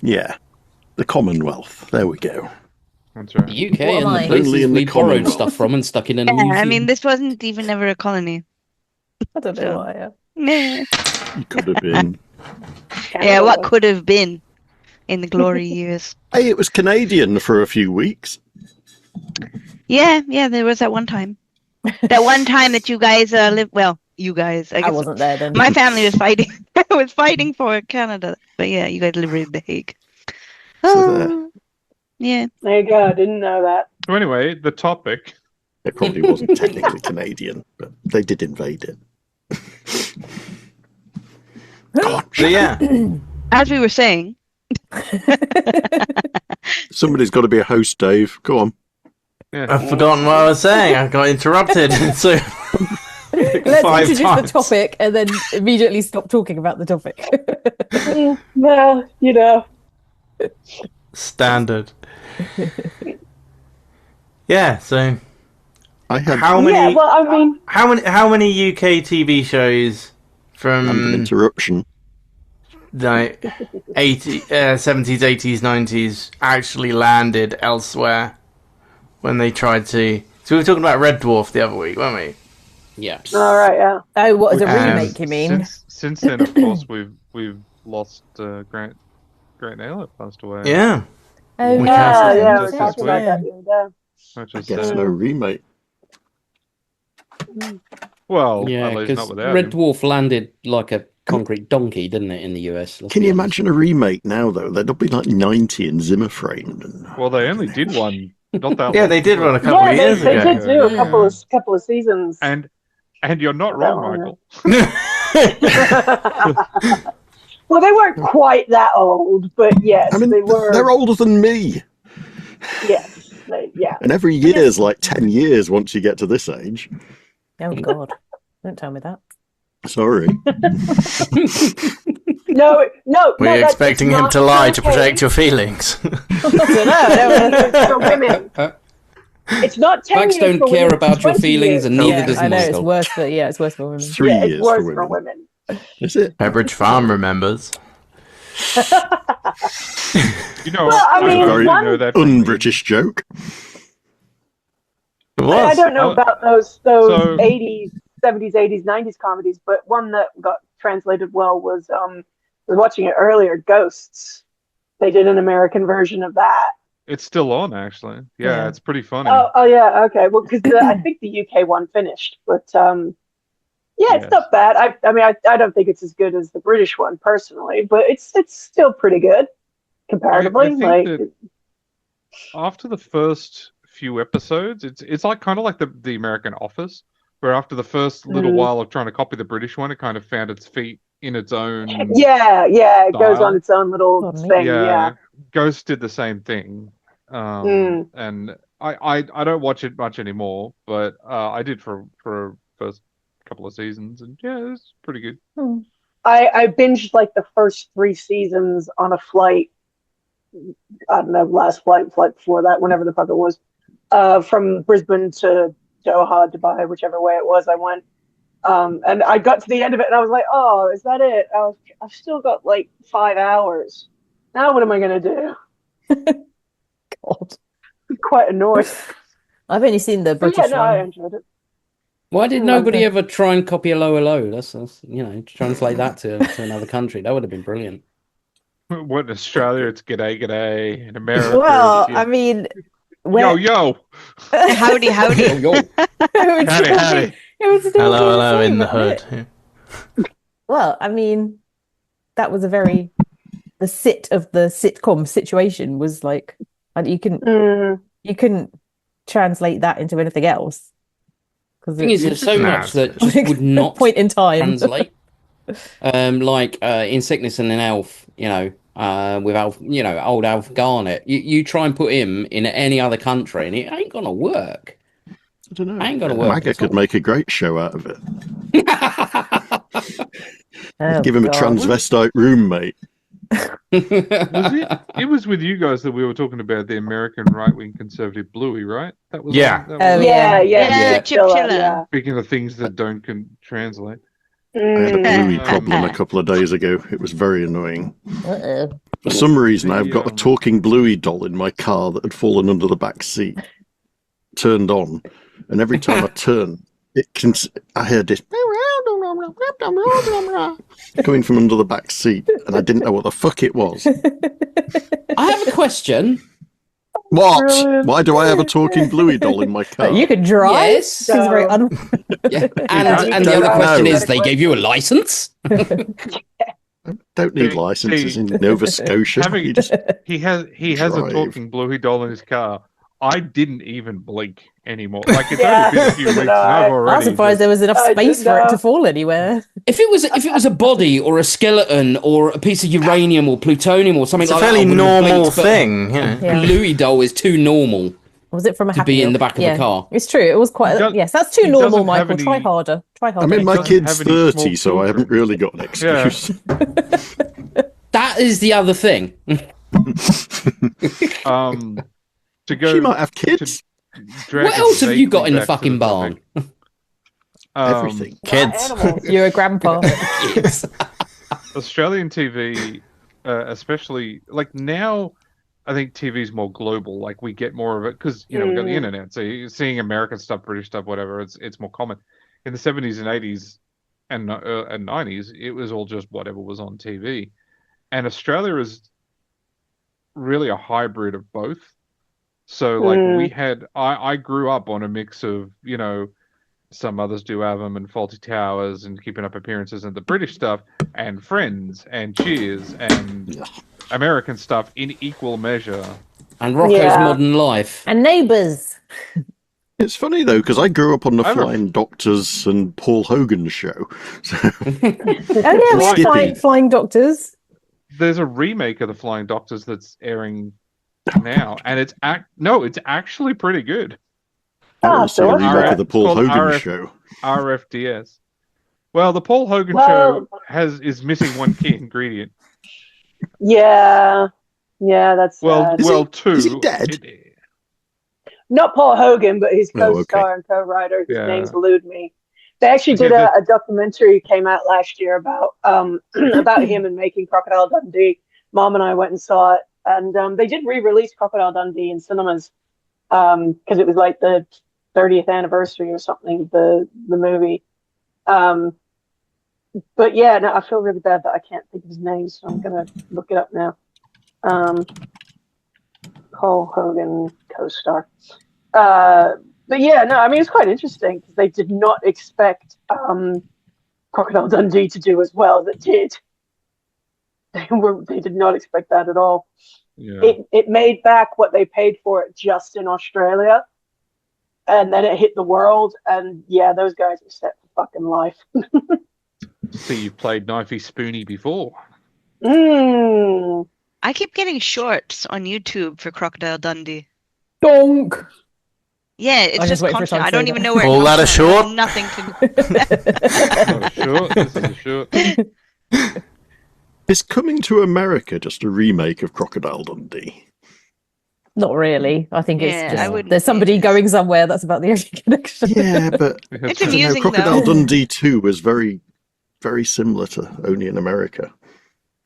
Yeah. The Commonwealth. There we go. That's right. The UK What am and the I? places Only in the we borrowed Commonwealth. stuff from and stuck in a Yeah, museum. I mean, this wasn't even ever a colony. I don't know why. Meh. You could have been. Yeah, what could have been in the glory years. Hey, it was Canadian for a few weeks. Yeah, there was that one time. That one time that you guys lived. Well, you guys. I I guess wasn't there then. my family was fighting. was fighting for Canada. But yeah, you guys live in The Hague. Oh, yeah. There you go. I didn't know that. So anyway, the topic. It probably wasn't technically Canadian, but they did invade it. God, So yeah. As we were saying, somebody's got to be a host, Dave. Go on. I've forgotten what I was saying. I got interrupted. So Let's 5 introduce times. the topic and then immediately stop talking about the topic. Well, you know. Standard. Yeah. So I had how many? Yeah, well, I mean, How many UK TV shows an from interruption. like 70s, 80s, 90s actually landed elsewhere when they tried to? So we were talking about Red Dwarf the other week, weren't we? Yeah. all right, yeah. Oh, what is a Um, remake, you mean? Since then, of course, we've lost Grant Naylor passed away. Yeah. Oh, We Yeah, can't- yeah, we Just talked this about week. that the other day. Which I is, guess no remake. well, Yeah, at least because not without Red him. Dwarf landed like a concrete donkey, didn't it, in the US? Let's Can be you honest. imagine a remake now, though? They'd be like 90 and Zimmer framed. And... Well, they only did one. Not that Yeah, long they did ago. one a couple Yeah, of years they ago. did do a Yeah. couple of seasons. And you're not That wrong, one, Michael. Well, they weren't quite that old, but yes, I mean, they were. they're older than me. Yes, yeah. And every year is like 10 years once you get to this age. Oh, God. Don't tell me that. Sorry. No. Were you that's expecting him not to lie to okay. protect your feelings? For women. It's not 10 Facts years don't for care women, about it's your 20 feelings, years. and neither Yeah, does I know it's Michael. worse for it's worse for women. 3 Yeah, years it's worse for for women. women. Is it? Pepperidge Farm remembers. You know, Well, I mean, only one- know that Un-British joke. It I was. don't know Oh, about those so- 80s, 70s, 80s, 90s comedies, but one that got translated well was I was watching it earlier, Ghosts. They did an American version of that. it's still on, actually. Yeah, Yeah. it's pretty funny. Oh yeah, okay. Well, because I think the UK one finished, but yeah, it's Yes. not bad. I mean, I don't think it's as good as the British one personally, but it's still pretty good comparatively. think like, that- After the first few episodes, it's like kind of like the American Office, where after the first little Mhm. while of trying to copy the British one, it kind of found its feet in its own. yeah, it goes Style. on its own little Oh, neat. thing. Yeah. Ghost did the same thing. And I don't watch it much anymore, but I did for first couple of seasons, and yeah, it's pretty good. I binged like the first 3 seasons on a flight. I don't know, last flight before that, whenever the fuck it was, from Brisbane to Doha, Dubai, whichever way it was I went. And I got to the end of it and I was like, oh, is that it? I've still got like 5 hours. Now what am I going to do? God. Quite annoyed. I've only seen the But British yeah, no, I one. enjoyed it. Why did Hmm, nobody okay. ever try and copy a low hello? That's translate that to another country. That would have been brilliant. What in Australia? It's g'day, g'day. In America, Well, it's, I mean, yo, yo, howdy, howdy. Yo, yo. howdy. Hello, in the hood. Yeah. Well, I mean, that was the sit of the sitcom situation was like, and you couldn't translate that into anything else. Because The thing is, there's so Nah, much that just would not point in time. translate. Like in Sickness and in Elf, with old Alf Garnett. You try and put him in any other country, and it ain't gonna work. I don't know. Ain't gonna work. MAGA could make a great show out of it. Oh, Give him a God. transvestite roommate. It was with you guys that we were talking about the American right-wing conservative Bluey, right? That was Yeah. that was Yeah, Chip Chiller. Speaking of things that don't translate. I had a Bluey Um, problem a couple of days ago. It was very annoying. Uh-oh. For some reason, I've got a talking Bluey doll in my car that had fallen under the back seat, turned on, and every time I turn, I heard this coming from under the back seat, and I didn't know what the fuck it was. I have a question. What? Brilliant. Why do I have a talking Bluey doll in my car? You could drive. Yes. This is very Yeah. you And the can other drive. question No. is, they gave you a license? Don't need licenses in Nova Scotia. having- You just He has Drive. a talking Bluey doll in his car. I didn't even blink anymore. Like it's Yeah. only been a few weeks, and I've I'm already. surprised there was enough I space did for it to not. fall anywhere. If it was a body or a skeleton or a piece of uranium or plutonium or something It's a like that, I fairly wouldn't have normal blinked, but thing. Yeah. Yeah. Bluey doll is too normal. Was it from a To Happy be in Meal? the back of a car. It's true. It was quite. He does- Yes, that's too he normal, doesn't have Michael. Try any- harder. Try harder. I mean, my doesn't kid's have any 30, small so I haven't children. really got an excuse. That is the other thing. To go. She might have kids. drag What it else have you got in the vaguely back to fucking barn? topic, Everything. Kids. Animals. You're a grandpa. Yes. Australian TV, especially like now, I think TV is more global. Like we get more of it because we've got the internet. So you're seeing American stuff, British stuff, whatever. It's more common. In the 70s and 80s and 90s, it was all just whatever was on TV. And Australia is really a hybrid of both. So like we had, I grew up on a mix of some others do have them and Faulty Towers and Keeping Up Appearances and the British stuff and Friends and Cheers and American stuff in equal measure. And Rocco's Yeah. Modern Life. And neighbours. It's funny though because I grew up on the I have a- Flying Doctors and Paul Hogan show. So Oh yeah, we Skippy. had flying doctors. There's a remake of the Flying Doctors that's airing now, and it's actually pretty good. I want to see a so remake of the Paul It's called Hogan RF show. RFDS. Well, the Paul Hogan Well- show is missing one key ingredient. Yeah, that's Well, sad. two. is he dead? Not Paul Hogan, but his Oh, okay. co-star and co-writer. His Yeah. names elude me. They actually did Yeah, a documentary came out last year about about him and making Crocodile Dundee. Mom and I went and saw it, and they did re-release Crocodile Dundee in cinemas because it was like the 30th anniversary or something of the movie. But yeah, no, I feel really bad that I can't think of his name, so I'm gonna look it up now. Paul Hogan co-star. But yeah, no, I mean, it's quite interesting because they did not expect Crocodile Dundee to do as well as it did. They did not expect that at all. Yeah. It made back what they paid for it just in Australia, and then it hit the world, and yeah, those guys are set for fucking life. See, you've played Knifey Spoony before. I keep getting shorts on YouTube for Crocodile Dundee. Donk. Yeah, it's I just just wait for content. someone I to don't say even that. know where Call it that a comes from. It has short? nothing to do. Not a short. This is a short. Is Coming to America just a remake of Crocodile Dundee? Not really. I think it's Yeah, just I wouldn't there's somebody say going somewhere. That's about the only connection. Yeah, but It's I don't know, amusing, Crocodile though. Dundee 2 was very, very similar to Only in America.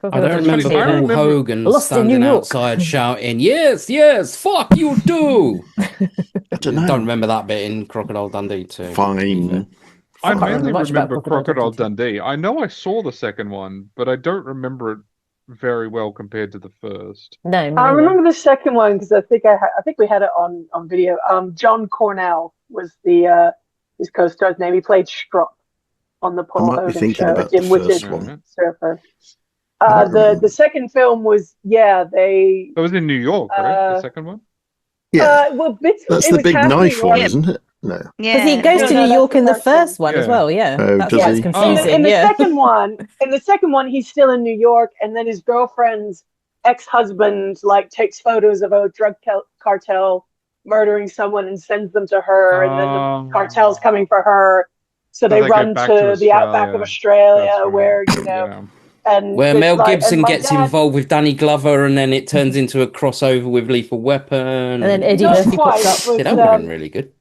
I don't remember funny, I Paul remember- Hogan Lost in standing New York. outside shouting, "Yes, yes, fuck you do." I don't know. Don't remember that bit in Crocodile Dundee too. Fine. I can't remember mainly much about remember Crocodile Crocodile Dundee. I know I saw the second one, but I don't remember it very well compared to the first. No, me I neither. remember the second one because I think we had it on video. John Cornell was his co-star's name. He played Strupp on the Paul might be Hogan thinking show. about A the dim-witted first one. surfer. I don't remember. The second film was they. That was in New York, right? The second one. Yeah, Well, bits. that's it the was big happening knife one, on- isn't it? No. Yeah. Because he goes No, to no, New York that's in the the first first one as Yeah. well. Yeah, Oh, that's does why it's he? confusing. In the yeah. second one, he's still in New York, and then his girlfriend's ex-husband like takes photos of a drug cartel murdering someone and sends them to her, and then the cartel's coming for her. So they run to the outback of Australia, where and where Mel Gibson gets involved with Danny Glover, and then it turns into a crossover with Lethal Weapon. And then Eddie Murphy pops up. That would have been really good.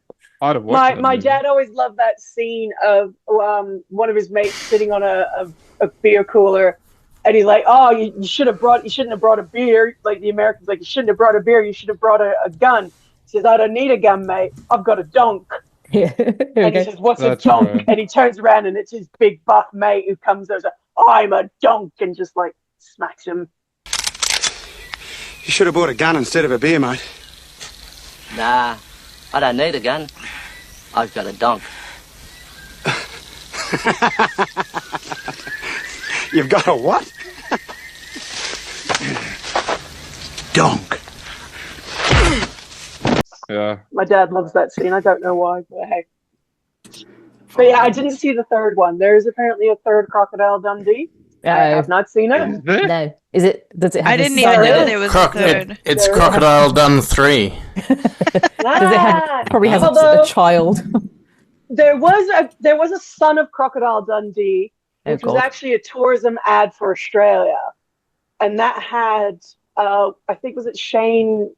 I'd have watched my dad always loved that scene of one of his mates sitting on a beer cooler, and he's like, "Oh, you shouldn't have brought a beer." Like the Americans, like, "You shouldn't have brought a beer. You should have brought a gun." He says, "I don't need a gun, mate. I've got a donk." Yeah. And he says, "What's a donk?" Right. And he turns around, and it's his big buff mate who comes over. "I'm a donk," and just like smacks him. You should have bought a gun instead of a beer, mate. Nah, I don't need a gun. I've got a donk. You've got a what? Donk. Yeah. My dad loves that scene. I don't know why, but hey. But yeah, I didn't see the third one. There is apparently a third Crocodile Dundee. I have not seen it. No. Is it? Does it have I didn't even know there was a third. It's Crocodile Dun 3. Does it have? Probably has a child. There was a Son of Crocodile Dundee, which was actually a tourism ad for Australia, and that had I think was it Shane?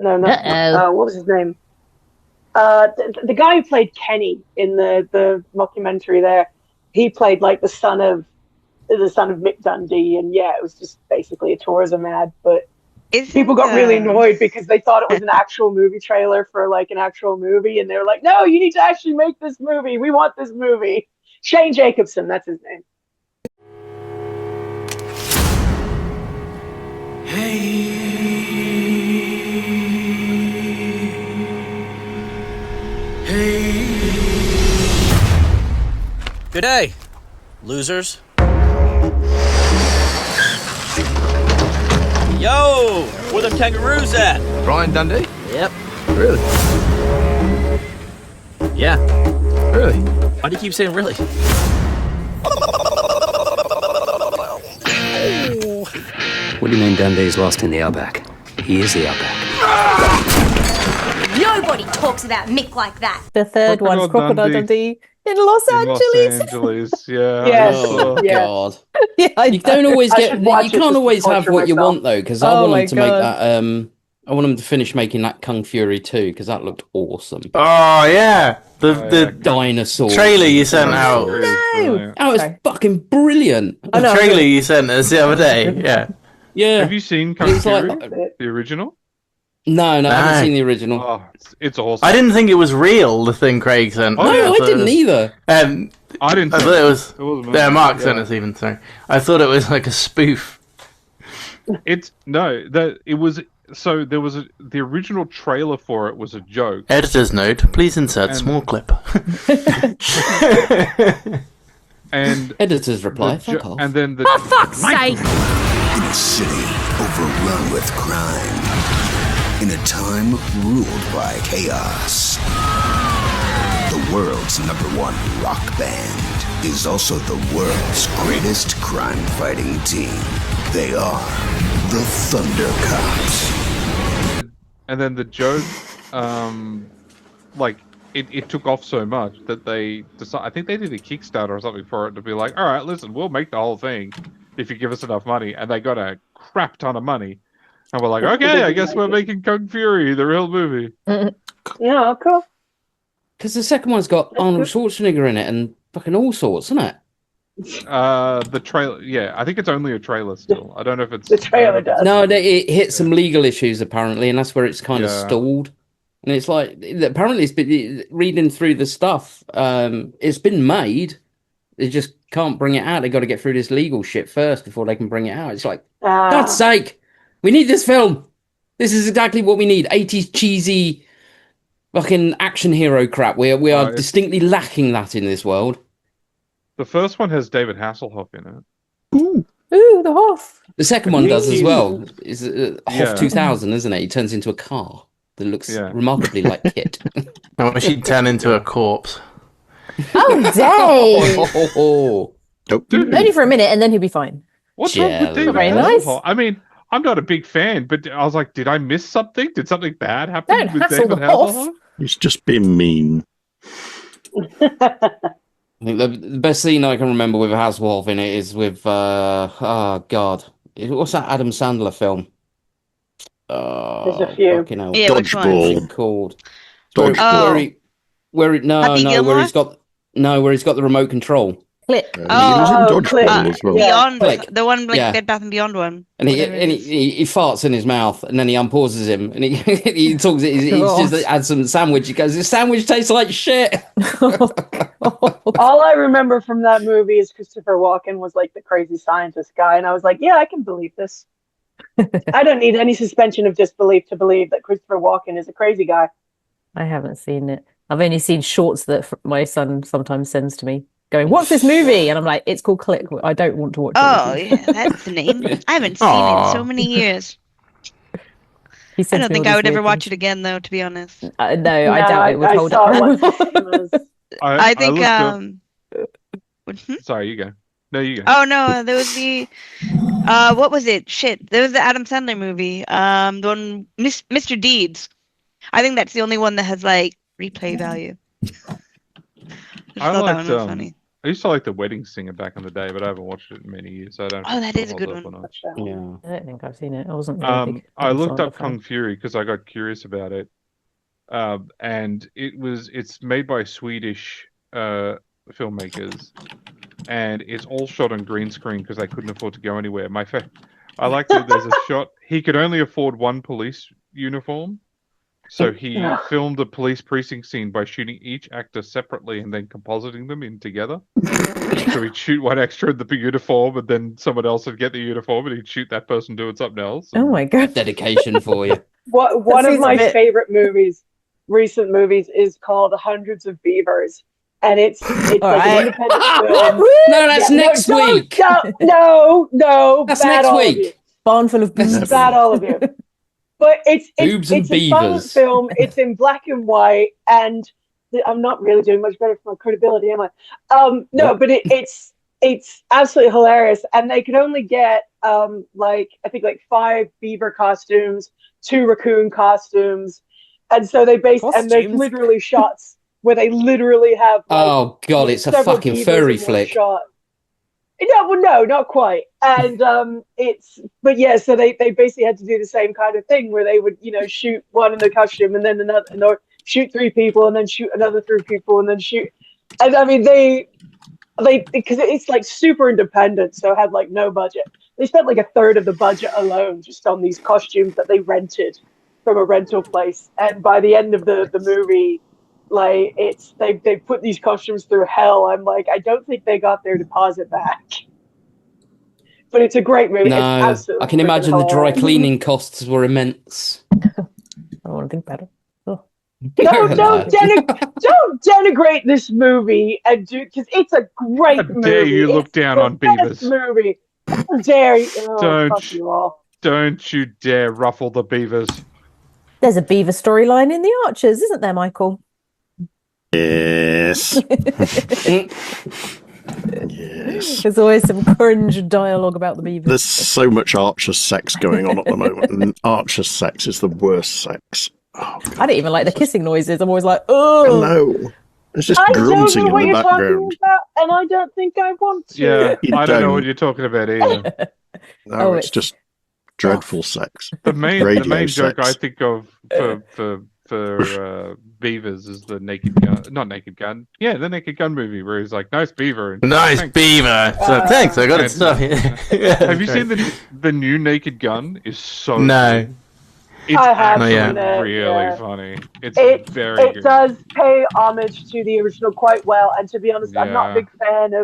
No, not what was his name? The guy who played Kenny in the mockumentary there, he played like the son of Mick Dundee, and yeah, it was just basically a tourism ad. But people got really annoyed because they thought it was an actual movie trailer for like an actual movie, and they were like, "No, you need to actually make this movie. We want this movie." Shane Jacobson, that's his name. G'day, losers. Yo, where them kangaroos at? Brian Dundee? Yep. Really? Yeah. Really? Why do you keep saying really? What do you mean Dundee's lost in the outback? He is the outback. Nobody talks about Mick like that. The third one's Crocodile Dundee in Los Angeles. Los Angeles, yeah. Yes. Oh Yeah. God! Yeah, You don't always I get. should You watch it can't just to always have torture what you myself. want though, because Oh I want my them to make God. that. I want them to finish making that Kung Fury 2 because that looked awesome. Oh, yeah. The Dinosaur trailer you sent out. No. Oh, it's fucking brilliant. I know. The trailer you sent us the other day. Yeah. Yeah. Have you seen Kung It's Fury, like- the original? No, I No. haven't seen the original. Oh, it's awesome. I didn't think it was real, the thing Craig sent. Oh, No, yeah, I thought it didn't was- either. I didn't. I thought it was. It wasn't Yeah, me. Mark sent us even. Sorry, I thought it was like a spoof. So there was the original trailer for it was a joke. Editor's note: please insert And- small clip. And Editor's reply. the Fuck off. and then the For fuck's sake! In a city overrun with crime, in a time ruled by chaos, the world's #1 rock band is also the world's greatest crime-fighting team. They are the Thundercops. and then the joke, like it took off so much that they decided. I think they did a Kickstarter or something for it to be like, all right, listen, we'll make the whole thing if you give us enough money, and they got a crap ton of money, and we're like, okay, I guess we're making Kung Fury, the real movie. Yeah, cool. Because the second one's got Arnold Schwarzenegger in it and fucking all sorts, isn't it? The trailer, yeah, I think it's only a trailer still. I don't know if it's The trailer does. No, it hit some legal issues apparently, and that's where it's kind of Yeah. stalled. And it's like apparently it's been reading through the stuff. It's been made. They just can't bring it out. They got to get through this legal shit first before they can bring it out. It's like, God's sake, we need this film. This is exactly what we need. 80s cheesy fucking action hero crap. We are Right. distinctly lacking that in this world. The first one has David Hasselhoff in it. Ooh, the Hoff. The second one does as well. Is Hoff Yeah. 2000, isn't it? He turns into a car that looks remarkably like Kit. I wish he'd turn into a corpse. Oh, dang. Oh, Only for a minute, and then he'll be fine. What's wrong with David Very Hasselhoff? nice. I mean, I'm not a big fan, but I was like, did I miss something? Did something bad happen Don't with hassle David the horse. Hasselhoff? He's just being mean. I think the best scene I can remember with Hasselhoff in it is with oh god, what's that Adam Sandler film? There's a few. Fucking hell. Yeah, which one? What's Dodgeball. it called? Dodgeball. Where Happy Gilmore? where he's got the remote control. Click. He was in Dodgeball Click. as well. Yeah. Beyond, the one like Yeah. Bed Bath and Beyond one. And Whatever it is. he farts in his mouth, and then he unpauses him, and he talks. He's just had some sandwich. He goes, "This sandwich tastes like shit." All I remember from that movie is Christopher Walken was like the crazy scientist guy, and I was like, yeah, I can believe this. I don't need any suspension of disbelief to believe that Christopher Walken is a crazy guy. I haven't seen it. I've only seen shorts that my son sometimes sends to me, going, "What's this movie?" And I'm like, "It's called Click." I don't want to watch it. Oh, yeah, that's the name. I haven't seen it in so many years. He I sends don't me think all I these would ever weird watch things. it again, though. To be honest, No, I doubt it would hold saw up. it once in cinemas. I think. looked up- Sorry, you go. No, you go. Oh no, there was the. What was it? Shit, there was the Adam Sandler movie. The one Mr. Deeds. I think that's the only one that has like replay value. I thought that one was funny. I used to like The Wedding Singer back in the day, but I haven't watched it in many years, so I don't. Oh, that is a good hold up one. on it. Yeah. I don't think I've seen it. I wasn't really big. I looked up Sandler fan. Kung Fury because I got curious about it, and it's made by Swedish filmmakers, and it's all shot on green screen because they couldn't afford to go anywhere. I like that there's a shot. He could only afford one police uniform, so he filmed a police precinct scene by shooting each actor separately and then compositing them in together. So he'd shoot one extra in the uniform, and then someone else would get the uniform, and he'd shoot that person doing something else. Oh my god! Dedication for you. One of seems my a bit- favorite recent movies, is called Hundreds of Beavers, and it's like right. an independent film. No, that's next week. No, That's bad next all week. Of you. Barn full of boobs. Bad all of you. But it's Boobs and it's a silent beavers. film. It's in black and white, and I'm not really doing much better for my credibility, am I? No, but it's absolutely hilarious, and they could only get like I think like 5 beaver costumes, 2 raccoon costumes, and so they and there's literally shots where they literally have. Like, Oh god, it's a several fucking beavers furry in one flick. shot. No, well, no, not quite. And but yeah, so they basically had to do the same kind of thing where they would, shoot one in the costume and then another, shoot 3 people and then shoot another 3 people and then shoot. And I mean, they because it's like super independent, so had like no budget. They spent like a third of the budget alone just on these costumes that they rented from a rental place. And by the end of the movie, like they put these costumes through hell. I'm like, I don't think they got their deposit back. But it's a great movie. No, It's absolutely I can imagine the dry hilarious. cleaning costs were immense. I don't want to think about it. Oh. Don't denigrate this movie and because it's a great How movie. dare you look It's down the on best beavers. movie. How dare you? Oh, Don't fuck you all. Don't you dare ruffle the beavers. There's a beaver storyline in The Archers, isn't there, Michael? Yes. Yes. There's always some cringe dialogue about the beavers. There's so much Archer sex going on at the moment, and Archer sex is the worst sex. Oh, I don't even like the kissing noises. I'm always like, oh no. There's just I don't grunting know what in the you're talking background. about, and I don't think I want to. Yeah, You I don't know don't. what you're talking about either. No, Oh, it's just dreadful sex. The main Radio joke sex. I think of for beavers is the Naked Gun, not Naked Gun. Yeah, the Naked Gun movie where he's like, "Nice beaver." And, Nice "Thanks." beaver. So thanks, I got it stuff. Have you seen the new Naked Gun? Is so No. good. It's I have actually seen it, really yeah. funny. It's It very good. does pay homage to the original quite well, and to be honest, I'm not a Yeah. big fan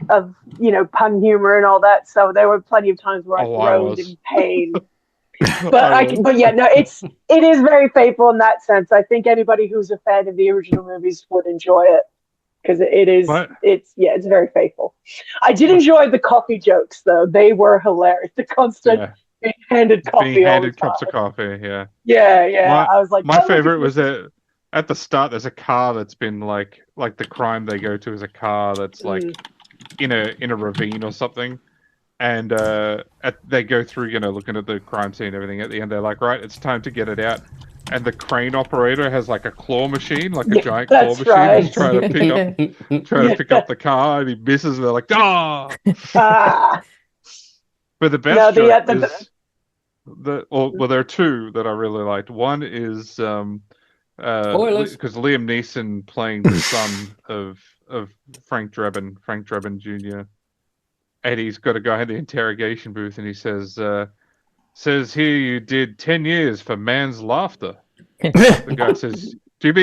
of pun humor and all that. So there were plenty of times where I Oh, I groaned was. in pain. But yeah, no, it is very faithful in that sense. I think anybody who's a fan of the original movies would enjoy it because it's very faithful. I did enjoy the coffee jokes though; they were hilarious. The constant being handed coffee, Being all handed the cups time. of coffee, yeah. Yeah. I was like, my oh, look favorite at was that at the start. There's a car that's been like the crime they go to is a car that's like in a ravine or something, And they go through, looking at the crime scene and everything. At the end, they're like, right, it's time to get it out. And the crane operator has like a claw machine, like a giant claw machine. Right. He's trying to pick up the car, and he misses. And they're like, ah! But the best joke is there are two that I really liked. One is because Liam Neeson playing the son of Frank Drebin Jr. And he's got a guy in the interrogation booth, and he says here you did 10 years for man's laughter. The guy says, do you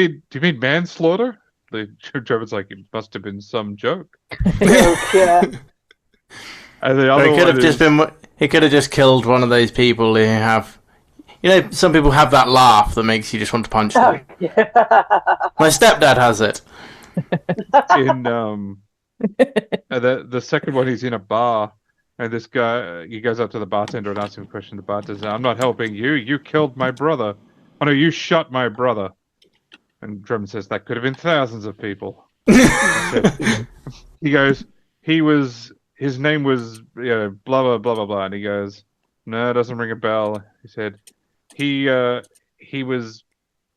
mean manslaughter? The Drebin's like, it must have been some joke. Yeah. And the other he could have just killed one of those people who have, some people have that laugh that makes you just want to punch them. Yeah. My stepdad has it. In the second one, he's in a bar, and this guy, he goes up to the bartender and asks him a question. The bartender says, I'm not helping you. You killed my brother. Oh no, you shot my brother. And Drebin says, that could have been thousands of people. He goes, his name was, blah, blah, blah, blah, blah. And he goes, no, it doesn't ring a bell. He said, he was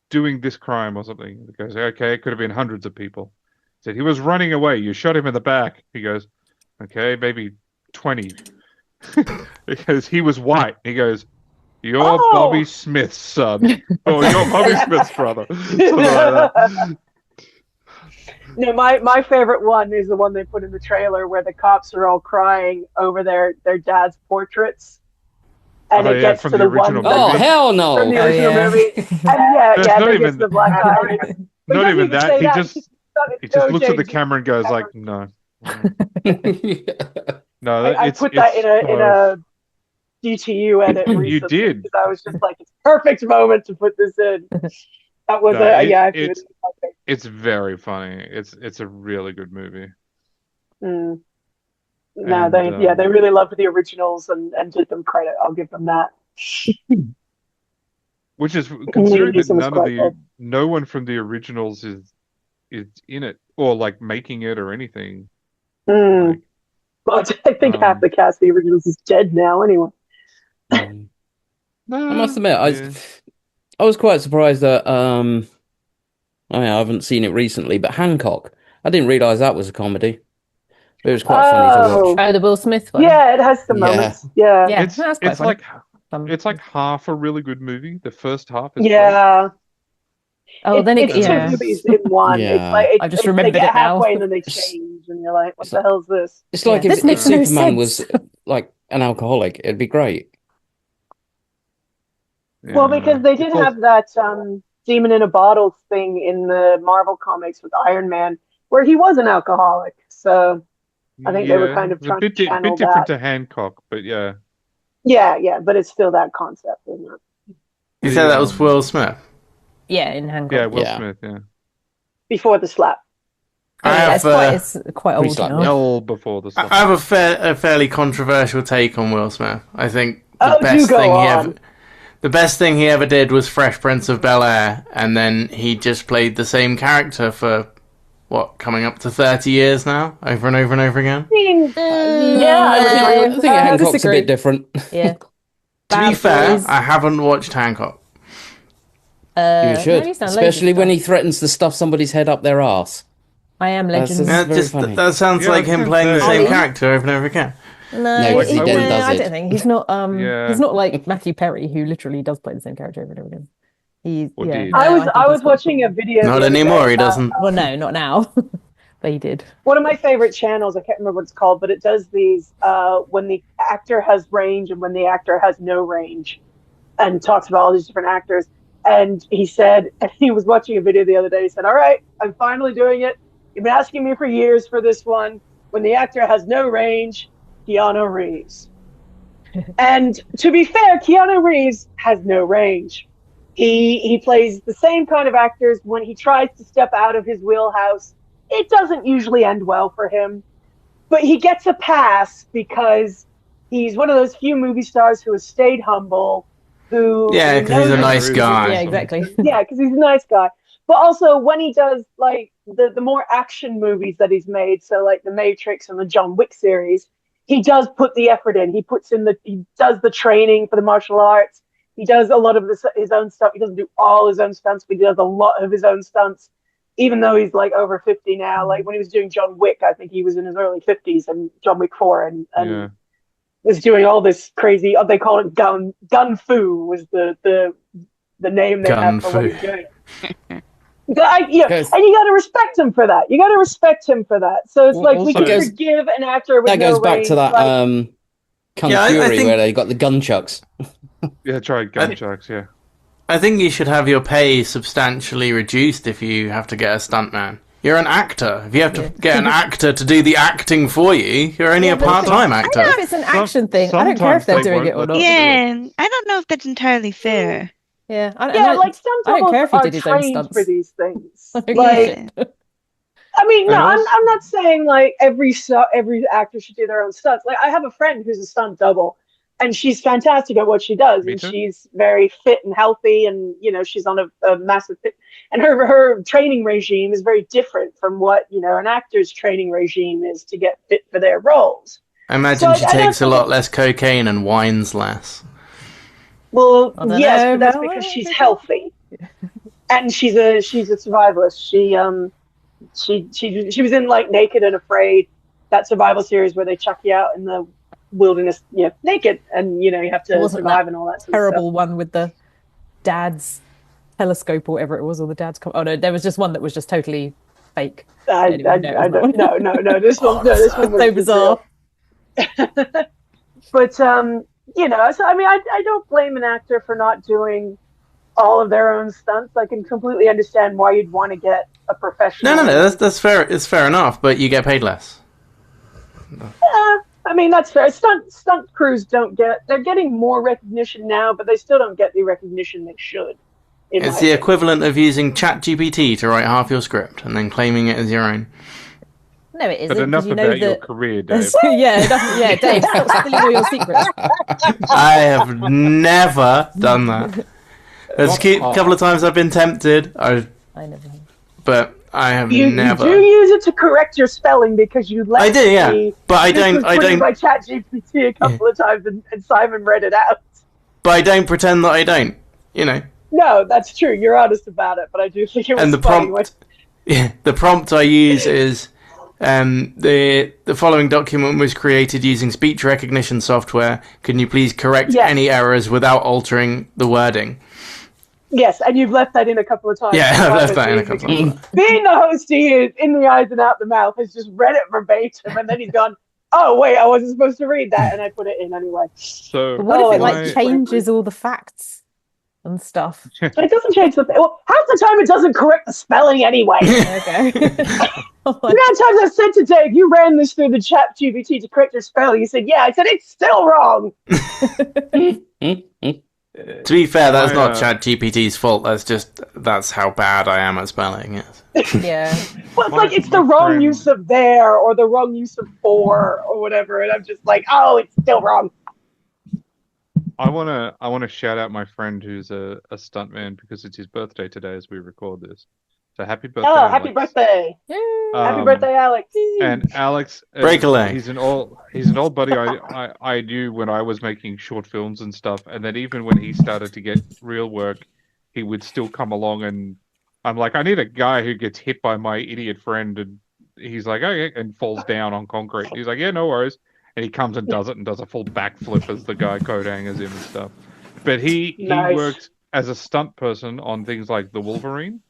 doing this crime or something. He goes, okay, it could have been hundreds of people. He said, he was running away. You shot him in the back. He goes, okay, maybe 20. Because he was white. He goes, you're Bobby Smith's son. Or you're Bobby Smith's brother. Something like that. No, my favorite one is the one they put in the trailer where the cops are all crying over their dad's portraits. And it gets to the one. Oh, hell no. From the original movie. And they get to the black guy. Not even that. He just looks at the camera and goes like, no. No, I put that in a DTU edit recently. You did. Because I was just like, it's a perfect moment to put this in. That was it's very funny. It's a really good movie. Mm. No, they really loved the originals and did them credit. I'll give them that. Which is considering that no one from the originals is in it or like making it or anything. Mm. Well, I think half the cast of the originals is dead now anyway. I must admit, I was quite surprised that I haven't seen it recently, but Hancock, I didn't realise that was a comedy. It was quite funny to watch. Oh, the Will Smith one. Yeah, it has some moments. Yeah, it's like half a really good movie. The first half is great. Oh, then it's two movies in one. Yeah. It's like I just remembered they get it now. halfway and then they change, and you're like, "What the hell is this?" It's like if Superman was like an alcoholic, it'd be great. Well, because they did have that demon in a bottle thing in the Marvel comics with Iron Man, where he was an alcoholic. So I think they were kind of trying to channel bit different to Hancock, but yeah. Yeah, but it's still that concept, isn't it? You said that was Will Smith? Yeah, in Hancock. Yeah, Will Smith, yeah. Before the slap. It's quite old now. No, before the slap. I have a fairly controversial take on Will Smith. I think the best thing he ever did was Fresh Prince of Bel-Air, and then he just played the same character for coming up to 30 years now, over and over and over again. I think Hancock's a bit different. Yeah. To be fair, I haven't watched Hancock. You should, especially when he threatens to stuff somebody's head up their arse. I Am Legend. That sounds like him playing the same character over and over again. No, he then does I it. don't think he's not. He's not like Matthew Perry, who literally does play the same character over and over again. I was watching a video. Not anymore. He doesn't. Well, no, not now. But he did. One of my favorite channels, I can't remember what it's called, but it does these when the actor has range and when the actor has no range, and talks about all these different actors. And he said, and he was watching a video the other day, he said, all right, I'm finally doing it. You've been asking me for years for this one. When the actor has no range, Keanu Reeves. And to be fair, Keanu Reeves has no range. He plays the same kind of actors. When he tries to step out of his wheelhouse, it doesn't usually end well for him. But he gets a pass because he's one of those few movie stars who has stayed humble. Because he's a nice guy. Yeah, exactly. Yeah, because he's a nice guy. But also when he does like the more action movies that he's made, so like The Matrix and the John Wick series, he does put the effort in. He does the training for the martial arts. He does a lot of his own stuff. He doesn't do all his own stunts, but he does a lot of his own stunts, even though he's like over 50 now. Like when he was doing John Wick, I think he was in his early 50s, and John Wick 4, and was doing all this crazy. They call it gun fu was the name they have for what he's doing. And you got to respect him for that. So it's like we can forgive an actor with that goes back to that like, Kung Fury where they got the gunchucks. Yeah, try gunchucks. Yeah. I think you should have your pay substantially reduced if you have to get a stuntman. You're an actor. If you have to get an actor to do the acting for you, you're only a part-time actor. I don't know if it's an action thing. I don't care if they're doing it or not. Yeah, I don't know if that's entirely fair. Yeah, like stunt I don't care if he doubles did his are own trained stunts for these things. Like, I mean, no, I'm not saying like every actor should do their own stunts. Like I have a friend who's a stunt double, and she's fantastic at what she does, and she's very fit and healthy, and she's on a massive fit, and her training regime is very different from what an actor's training regime is to get fit for their roles. I imagine she takes a lot less cocaine and whines less. Well, yes, but that's because she's healthy, and she's a survivalist. She was in like Naked and Afraid, that survival series where they chuck you out in the wilderness, naked, and you have to survive and all that. Terrible one with the dad's telescope or whatever it was, or the dad's. Oh no, there was just one that was just totally fake. I don't. No. This one was so bizarre. But so I mean, I don't blame an actor for not doing all of their own stunts. I can completely understand why you'd want to get a professional. No, that's fair. It's fair enough, but you get paid less. I mean, that's fair. Stunt crews they're getting more recognition now, but they still don't get the recognition they should. It's the equivalent of using ChatGPT to write half your script and then claiming it as your own. No, it isn't. But enough about your career, Dave. Dave, stop stealing all your secrets. I have never done that. There's a couple of times I've been tempted. I never have. But I have never. You do use it to correct your spelling because you let I do, yeah. But I don't. By ChatGPT a couple of times, and Simon read it out. But I don't pretend that I don't. No, that's true. You're honest about it, but I do think it was and the funny. The prompt I use is the following document was created using speech recognition software. Can you please correct any errors without altering the wording? Yes, and you've left that in a couple of times. Yeah, I've left that in a couple of times. Being the host he is, in the eyes and out the mouth, has just read it verbatim, and then he's gone, oh, wait, I wasn't supposed to read that, and I put it in anyway. So what if it changes all the facts and stuff? It doesn't change the... Well, half the time it doesn't correct the spelling anyway. Okay. The amount of times I've said to Dave, you ran this through the ChatGPT to correct your spelling. He said, yeah. I said, it's still wrong. To be fair, that's not ChatGPT's fault. That's how bad I am at spelling. Yes. Yeah. Well, it's it's the wrong use of there or the wrong use of for or whatever, and I'm just like, oh, it's still wrong. I wanna shout out my friend who's a stuntman because it's his birthday today as we record this. So happy birthday! Oh, happy birthday! Happy birthday, Alex! And Alex, break a leg. He's an old buddy I knew when I was making short films and stuff. And then even when he started to get real work, he would still come along. And I'm like, I need a guy who gets hit by my idiot friend, and he's like, okay, and falls down on concrete. He's like, yeah, no worries. And he comes and does it, and does a full backflip as the guy coat hangers him and stuff. But he worked as a stunt person on things like The Wolverine.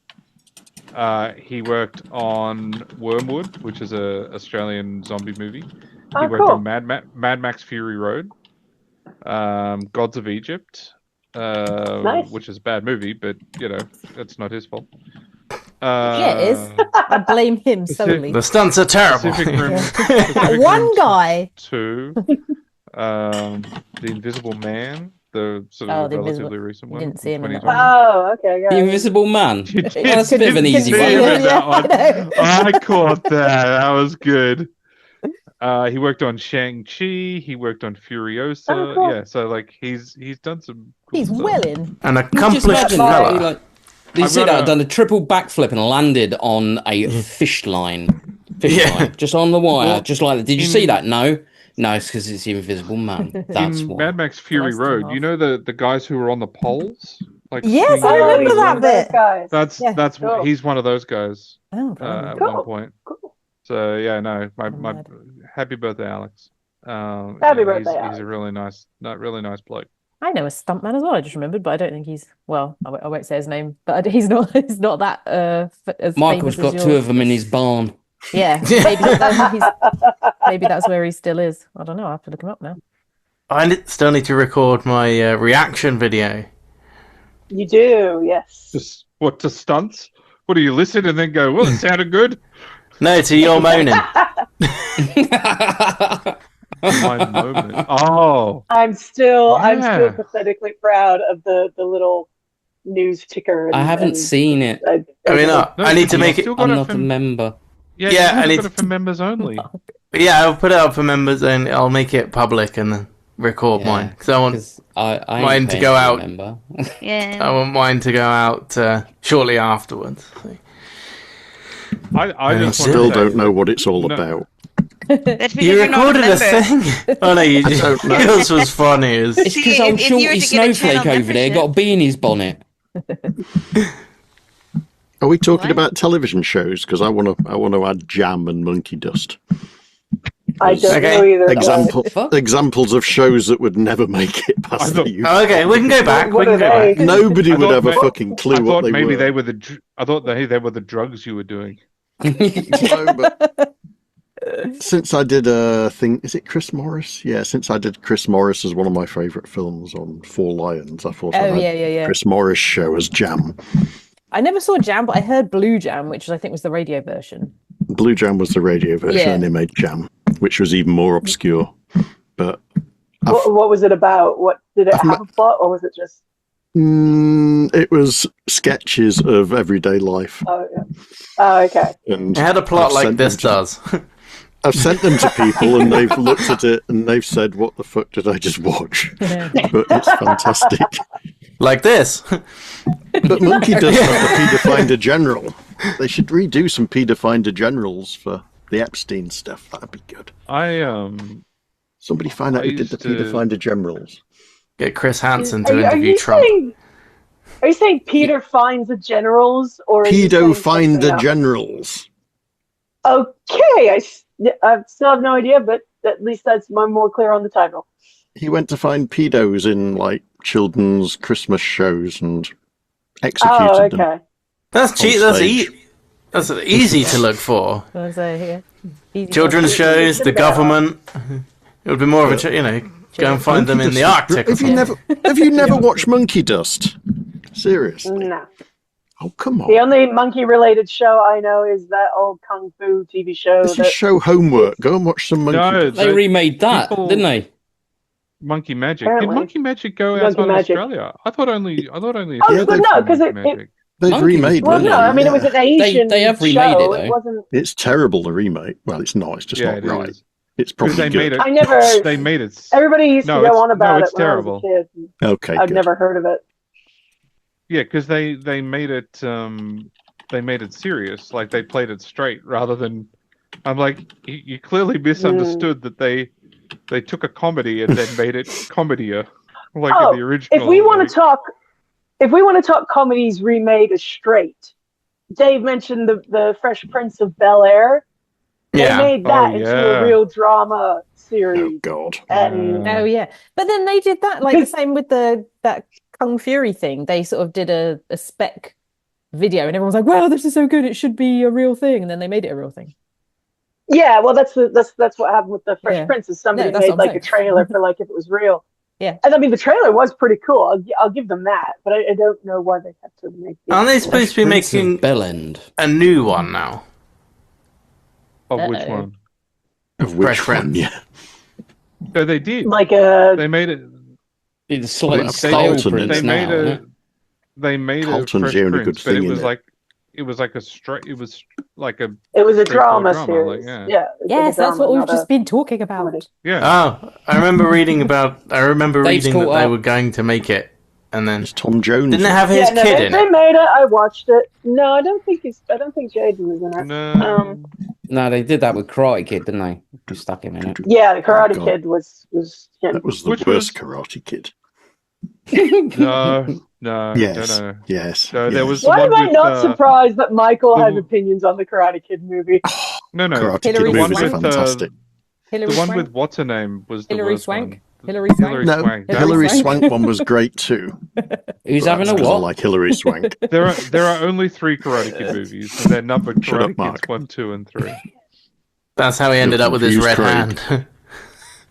He worked on Wormwood, which is a Australian zombie movie. He worked on Mad Max Fury Road, Gods of Egypt, which is a bad movie, but that's not his fault. Yeah, it is. I blame him solely. The stunts are terrible. That one guy. 2, The Invisible Man. The sort of relatively recent one. Didn't see him in that one. Oh, okay. The Invisible Man. That's a bit of an easy one. I caught that. That was good. He worked on Shang-Chi. He worked on Furiosa. Oh, cool. Yeah, so he's done some. Cool He's stuff. well in. An accomplished fella. Did you see that? I've done a triple backflip and landed on a fish line. Just on the wire, just like that. Did you see that? No. No, it's because it's the Invisible Man. That's In why. Mad Max Fury Road, you know the guys who were on the poles? Like Yes, swinging I around remember the that room? bit. Guys. That's Cool. he's one of those guys Oh, at Cool. one point. Cool. So yeah, no, my happy birthday, Alex. Happy birthday, He's Alex. a really nice bloke. I know a stuntman as well. I just remembered, but I don't think he's well. I won't say his name, but he's not. He's not that as Michael's famous got as two yours. of them in his barn. Yeah, maybe that's where he still is. I don't know. I have to look him up now. Still need to record my reaction video. You do, yes. Just what to stunts? What do you listen and then go? Well, it sounded good. No, to your moaning. My moment. Oh, I'm still Yeah. pathetically proud of the little news ticker. I haven't seen it. I mean, I need to make it. I'm not a member. Yeah, Yeah, you I need got it for members only. Yeah, I'll put it up for members and I'll make it public and then record mine because I want I mine ain't to paying go for a out. member. Yeah. I want mine to go out shortly afterwards. I just still want to say- don't know what it's all No. about. That's because You you're not recorded a member. thing? Oh no, you I don't know. yours was funny. It's See, because old if you were Shorty to get a Snowflake channel over there membership- got a bee in his bonnet. Are we talking What? about television shows? Because I want to add Jam and Monkey Dust. I don't Okay. know either. Examples of shows that would never make it past the UK. Oh, okay, we can go back. What We are can go they? back. Nobody I would thought have a may- fucking clue I what thought they maybe were. they were I thought they were the drugs you were doing. No, but since I did a thing, is it Chris Morris? Yeah, since I did Chris Morris as one of my favourite films on Four Lions, I thought Oh, I'd yeah. Chris Morris show as Jam. I never saw Jam, but I heard Blue Jam, which I think was the radio version. Blue Jam was the radio version, Yeah. and they made Jam, which was even more obscure. But What was it about? What did it have a plot, or was it just? it was sketches of everyday life. Oh, yeah. Oh, okay. And It had a plot I've like sent this them does. I've sent them to people, and they've looked at it, and they've said, "What the fuck did I just watch?" But it's fantastic. Like this. But Monkey does have the Peter Finder General. They should redo some Peter Finder Generals for the Epstein stuff. That'd be good. Somebody find out I who did the used Peter to- Finder Generals. Get Chris Hansen Are to you interview Trump. Are you saying Peter finds the generals, or are you Pedo saying Finder something else? Generals. Okay, I still have no idea, but at least I'm more clear on the title. He went to find pedos in like children's Christmas shows and executed Oh, them. okay. That's On cheap. stage. That's easy to look for. So, yeah. Easy Children's to- shows, the government. It would be more of a, go and find them in the Arctic. or Have you something. never watched Monkey Dust? Seriously? No. Oh, come on. The only monkey-related show I know is that old kung fu TV show. This is show homework. Go and watch some Monkey No, Dust. They remade that, people- didn't they? Monkey Magic. Apparently. Did Monkey Magic go Monkey outside Magic. Australia? I thought only. Oh, Yeah, but they've- no, because Monkey it. Magic. They've Monkeys, remade Well, one. no, I mean it was an Asian. They have remade show. it, It though. wasn't. It's terrible, the remake. Well, it's not. It's just Yeah, not it right. is. It's Because probably they good. made it. I never. They made it. Everybody used No, to go it's- on about no, it it's when terrible. I was a kid. Okay, I've good. never heard of it. Yeah, because they made it. They made it serious. Like they played it straight rather than. I'm like, you clearly misunderstood that they took a comedy and then made it comedier, like in the original. If we want to talk comedies remade as straight, Dave mentioned the Fresh Prince of Bel-Air. They Yeah. made that Oh, into yeah. a real drama series. Oh, God. And Oh yeah, but then they did that like the same with that Kung Fury thing. They sort of did a spec video, and everyone was like, "Wow, this is so good! It should be a real thing." And then they made it a real thing. yeah, well, that's what happened with the Fresh Yeah. Prince. Is somebody Yeah, that's made what I'm like a saying. trailer for like if it was real. Yeah. And I mean, the trailer was pretty cool. I'll give them that, but I don't know why they had to make. it. Aren't they supposed to be Prince of making Bellend. a new one now? Of which Uh-oh. one? Of which Fresh one? Prince. Yeah. No, they did. like a They made it. It's slightly Well, style Carlton prints They now. made isn't a. it? They made Carlton's a Fresh the only Prince, good but thing it in was it. like. It was like a straight. It was like a. It was a straightforward drama like, series. yeah. Yeah. it's like Yes, a that's drama, what we've not a just been talking about. comedy. Yeah. Oh, I remember reading Dave's that caught they up. were going to make it, and then It's Tom Jones. didn't it have his Yeah, no, kid they, in they it? made it. I watched it. No, I don't think Jaden was in it. No. No, they did that with Karate Kid, didn't they? stuck him in it. Yeah, the Karate God. Kid was him. That was the Which worst was- Karate Kid. No. Yes. No. Yes. No, there was Why one am I with, not surprised that Michael the- has opinions on the Karate Kid movie? No. Karate Kid Hillary movies are Swank? fantastic. Hillary The one Swank? with what's her name was the Hillary worst Swank? one. Hillary Swank? Hillary No, Swank. That Hillary was- Swank one was great too. Who's But having a that's 'cause I what? like Hillary Swank. There are only 3 Karate Kid movies, and they're numbered Shut up, Karate Mark. Kids 1, 2, and 3. That's how he ended up with his red confused, hand.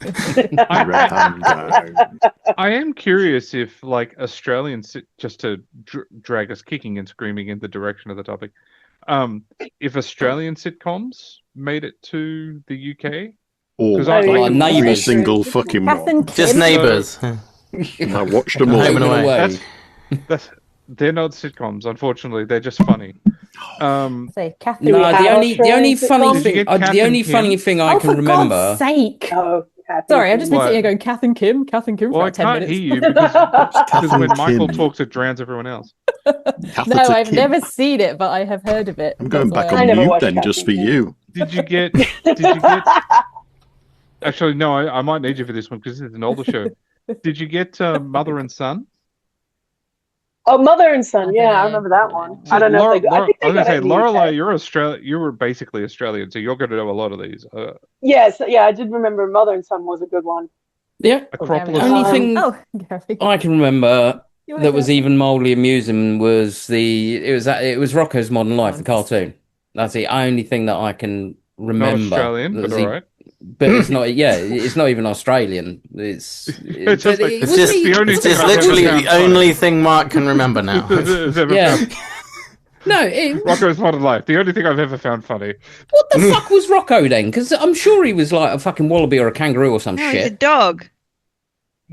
Red Hand. I am curious if, like, just to drag us kicking and screaming in the direction of the topic, if Australian sitcoms made it to the UK. Or 'Cause I- every Like Neighbours. single fucking Kath one. and Just Kim? Neighbours. And I watched them all. Home and Away. They're not sitcoms, unfortunately. They're just funny. Say, Kath No, and the only Australian funny sitcoms? Did you thing, get Kath the only and funny Kim? thing I Oh, can for remember. God's sake! Oh, Sorry, I've just been What? sitting here going Kath and Kim for Well, I like 10 can't minutes. hear you because when and Michael Kim. talks, it drowns everyone else. Kath No, and I've Kim. never seen it, but I have heard of it. I'm going That's back why I on never mute watched then, Kath just and for Kim. you. Did you get? Actually, no. I might need you for this one because it's an older show. Did you get Mother and Son? Oh, Mother and Son. Yeah, I remember that one. I don't know. If they, I think I they was got gonna it say, in the Lorelai, UK. you were basically Australian, so you're going to know a lot of these. Yes, yeah, I did remember Mother and Son was a good one. Yeah. Acropolis. Only thing Oh, Gary. I can remember You wanna that go? was even mildly amusing was it was Rocco's Modern Life, the cartoon. That's the only thing that I can Not remember. Australian, that but was all right. But it's not. Yeah, it's not even Australian. It's It's just like- It's just, the only it's thing just I've ever literally found the funny. only thing Mark can remember now. Has ever Yeah. found- No, it, Rocco's Modern Life. The only thing I've ever found funny. what the fuck was Rocco then? Because I'm sure he was like a fucking wallaby or a kangaroo or some No, he's a shit. dog.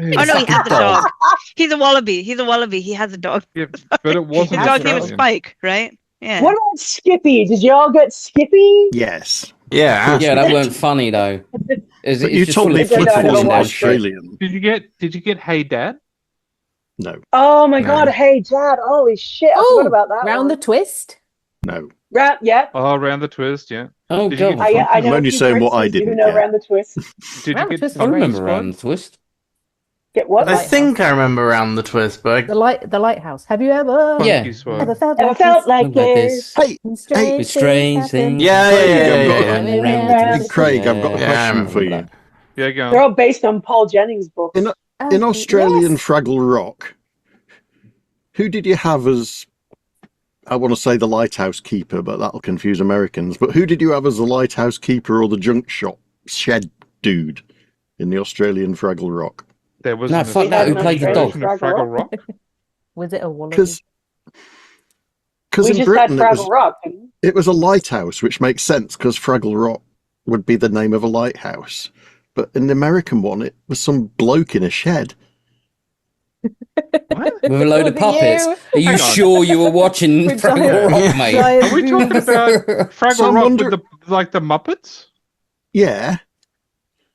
Oh no, he has a Fucking dog. He's a wallaby. He's a wallaby. He has a dog. Yeah, but it wasn't His dog's name is Australian. Spike, right? Yeah. What about Skippy? Did y'all get Skippy? Yes. Yeah. Yeah, that weren't funny though. It's, But it's you just told full me of Flip I never wasn't watched it. Australian. Did you get Hey Dad? No. Oh my No. God! Hey, Dad! Holy shit! I Oh, forgot about that. Round one. the Twist? No. Yeah. Oh, Round the Twist, yeah. Oh Did you god. get- I know. I'm only a few saying what I Brits who didn't know get. Round the Twist. Did Round you the get Twist is I great. remember Squad? Round the Twist. Get what? I think I remember around the twist, but The Lighthouse. Have you ever Yeah. Monkey Squad. ever felt Ever like felt this? like Like this? this. Hey, When strange With strange things happen? things. yeah, Craig, yeah, I've got- yeah. Yeah. Craig, I've got a Yeah, I question remember for you. that. Yeah, go They're on. all based on Paul Jennings' books. In Australian Yes. Fraggle Rock, who did you have as, I want to say the lighthouse keeper, but that'll confuse Americans, but who did you have as the lighthouse keeper or the junk shop shed dude in the Australian Fraggle Rock? There was No, an fuck that. Who played the dog? version of Fraggle Rock. Was it a wallaby? Because We in just Britain had it Fraggle was, Rock. didn't we? it was a lighthouse, which makes sense because Fraggle Rock would be the name of a lighthouse. But in the American one, it was some bloke in a shed. With a load of Was it puppets. you? Are you Hang on. sure you were watching With Fraggle giant- Rock, mate? giant Are we talking boobs. about Fraggle So I'm Rock wondering- with the Muppets? Yeah,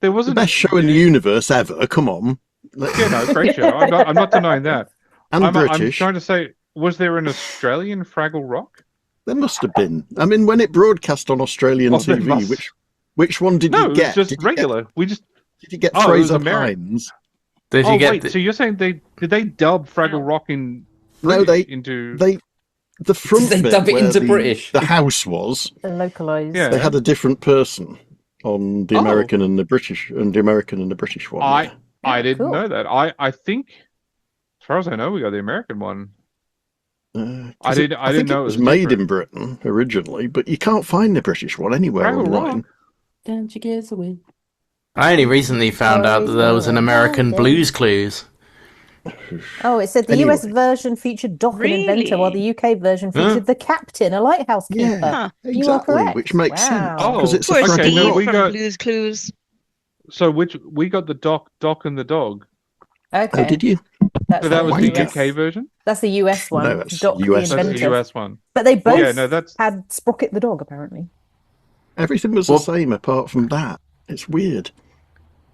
There the wasn't best show in the universe ever. Come on. Yeah, no, great show. I'm not denying that. And I'm British. trying to say, was there an Australian Fraggle Rock? There must have been. I mean, when it broadcast on Australian Oh, there TV, must- which one did No, you it was get? just Did you get- regular. Did you get Oh, it was Fraser American. Hines? Did Oh you get wait, the- so you're saying did they dub Fraggle Rock in No, British they into the front They bit dub it where into the, British. the house was. Localized. Yeah. They had a different person on the Oh. American and the British and the American and the British one. I Yeah, didn't cool. know that. I think as far as I know we got the American one. yeah. I Because didn't I think know it it was was made different. in Britain originally, but you can't find the British one anywhere Fraggle online. Rock? Don't you guess away. I only recently found out that there was an American Blues Clues. Oh, it said the Anyway. US version featured Doc and Inventor, while the Really? UK version Huh? featured the Captain, a lighthouse keeper. Yeah, You are exactly, correct. which makes sense. Wow. Because it's a okay, Fraggle no, Rock. we from got- Blue's Clues. So we got the Doc and the dog. Okay. Oh, did you? That's So that was the US. UK version? That's the US one. No, that's Doc the US. That's Inventor. the US one. But they both Yeah, no, that's had Sprocket the dog, apparently. Everything was Well- the same apart from that. It's weird.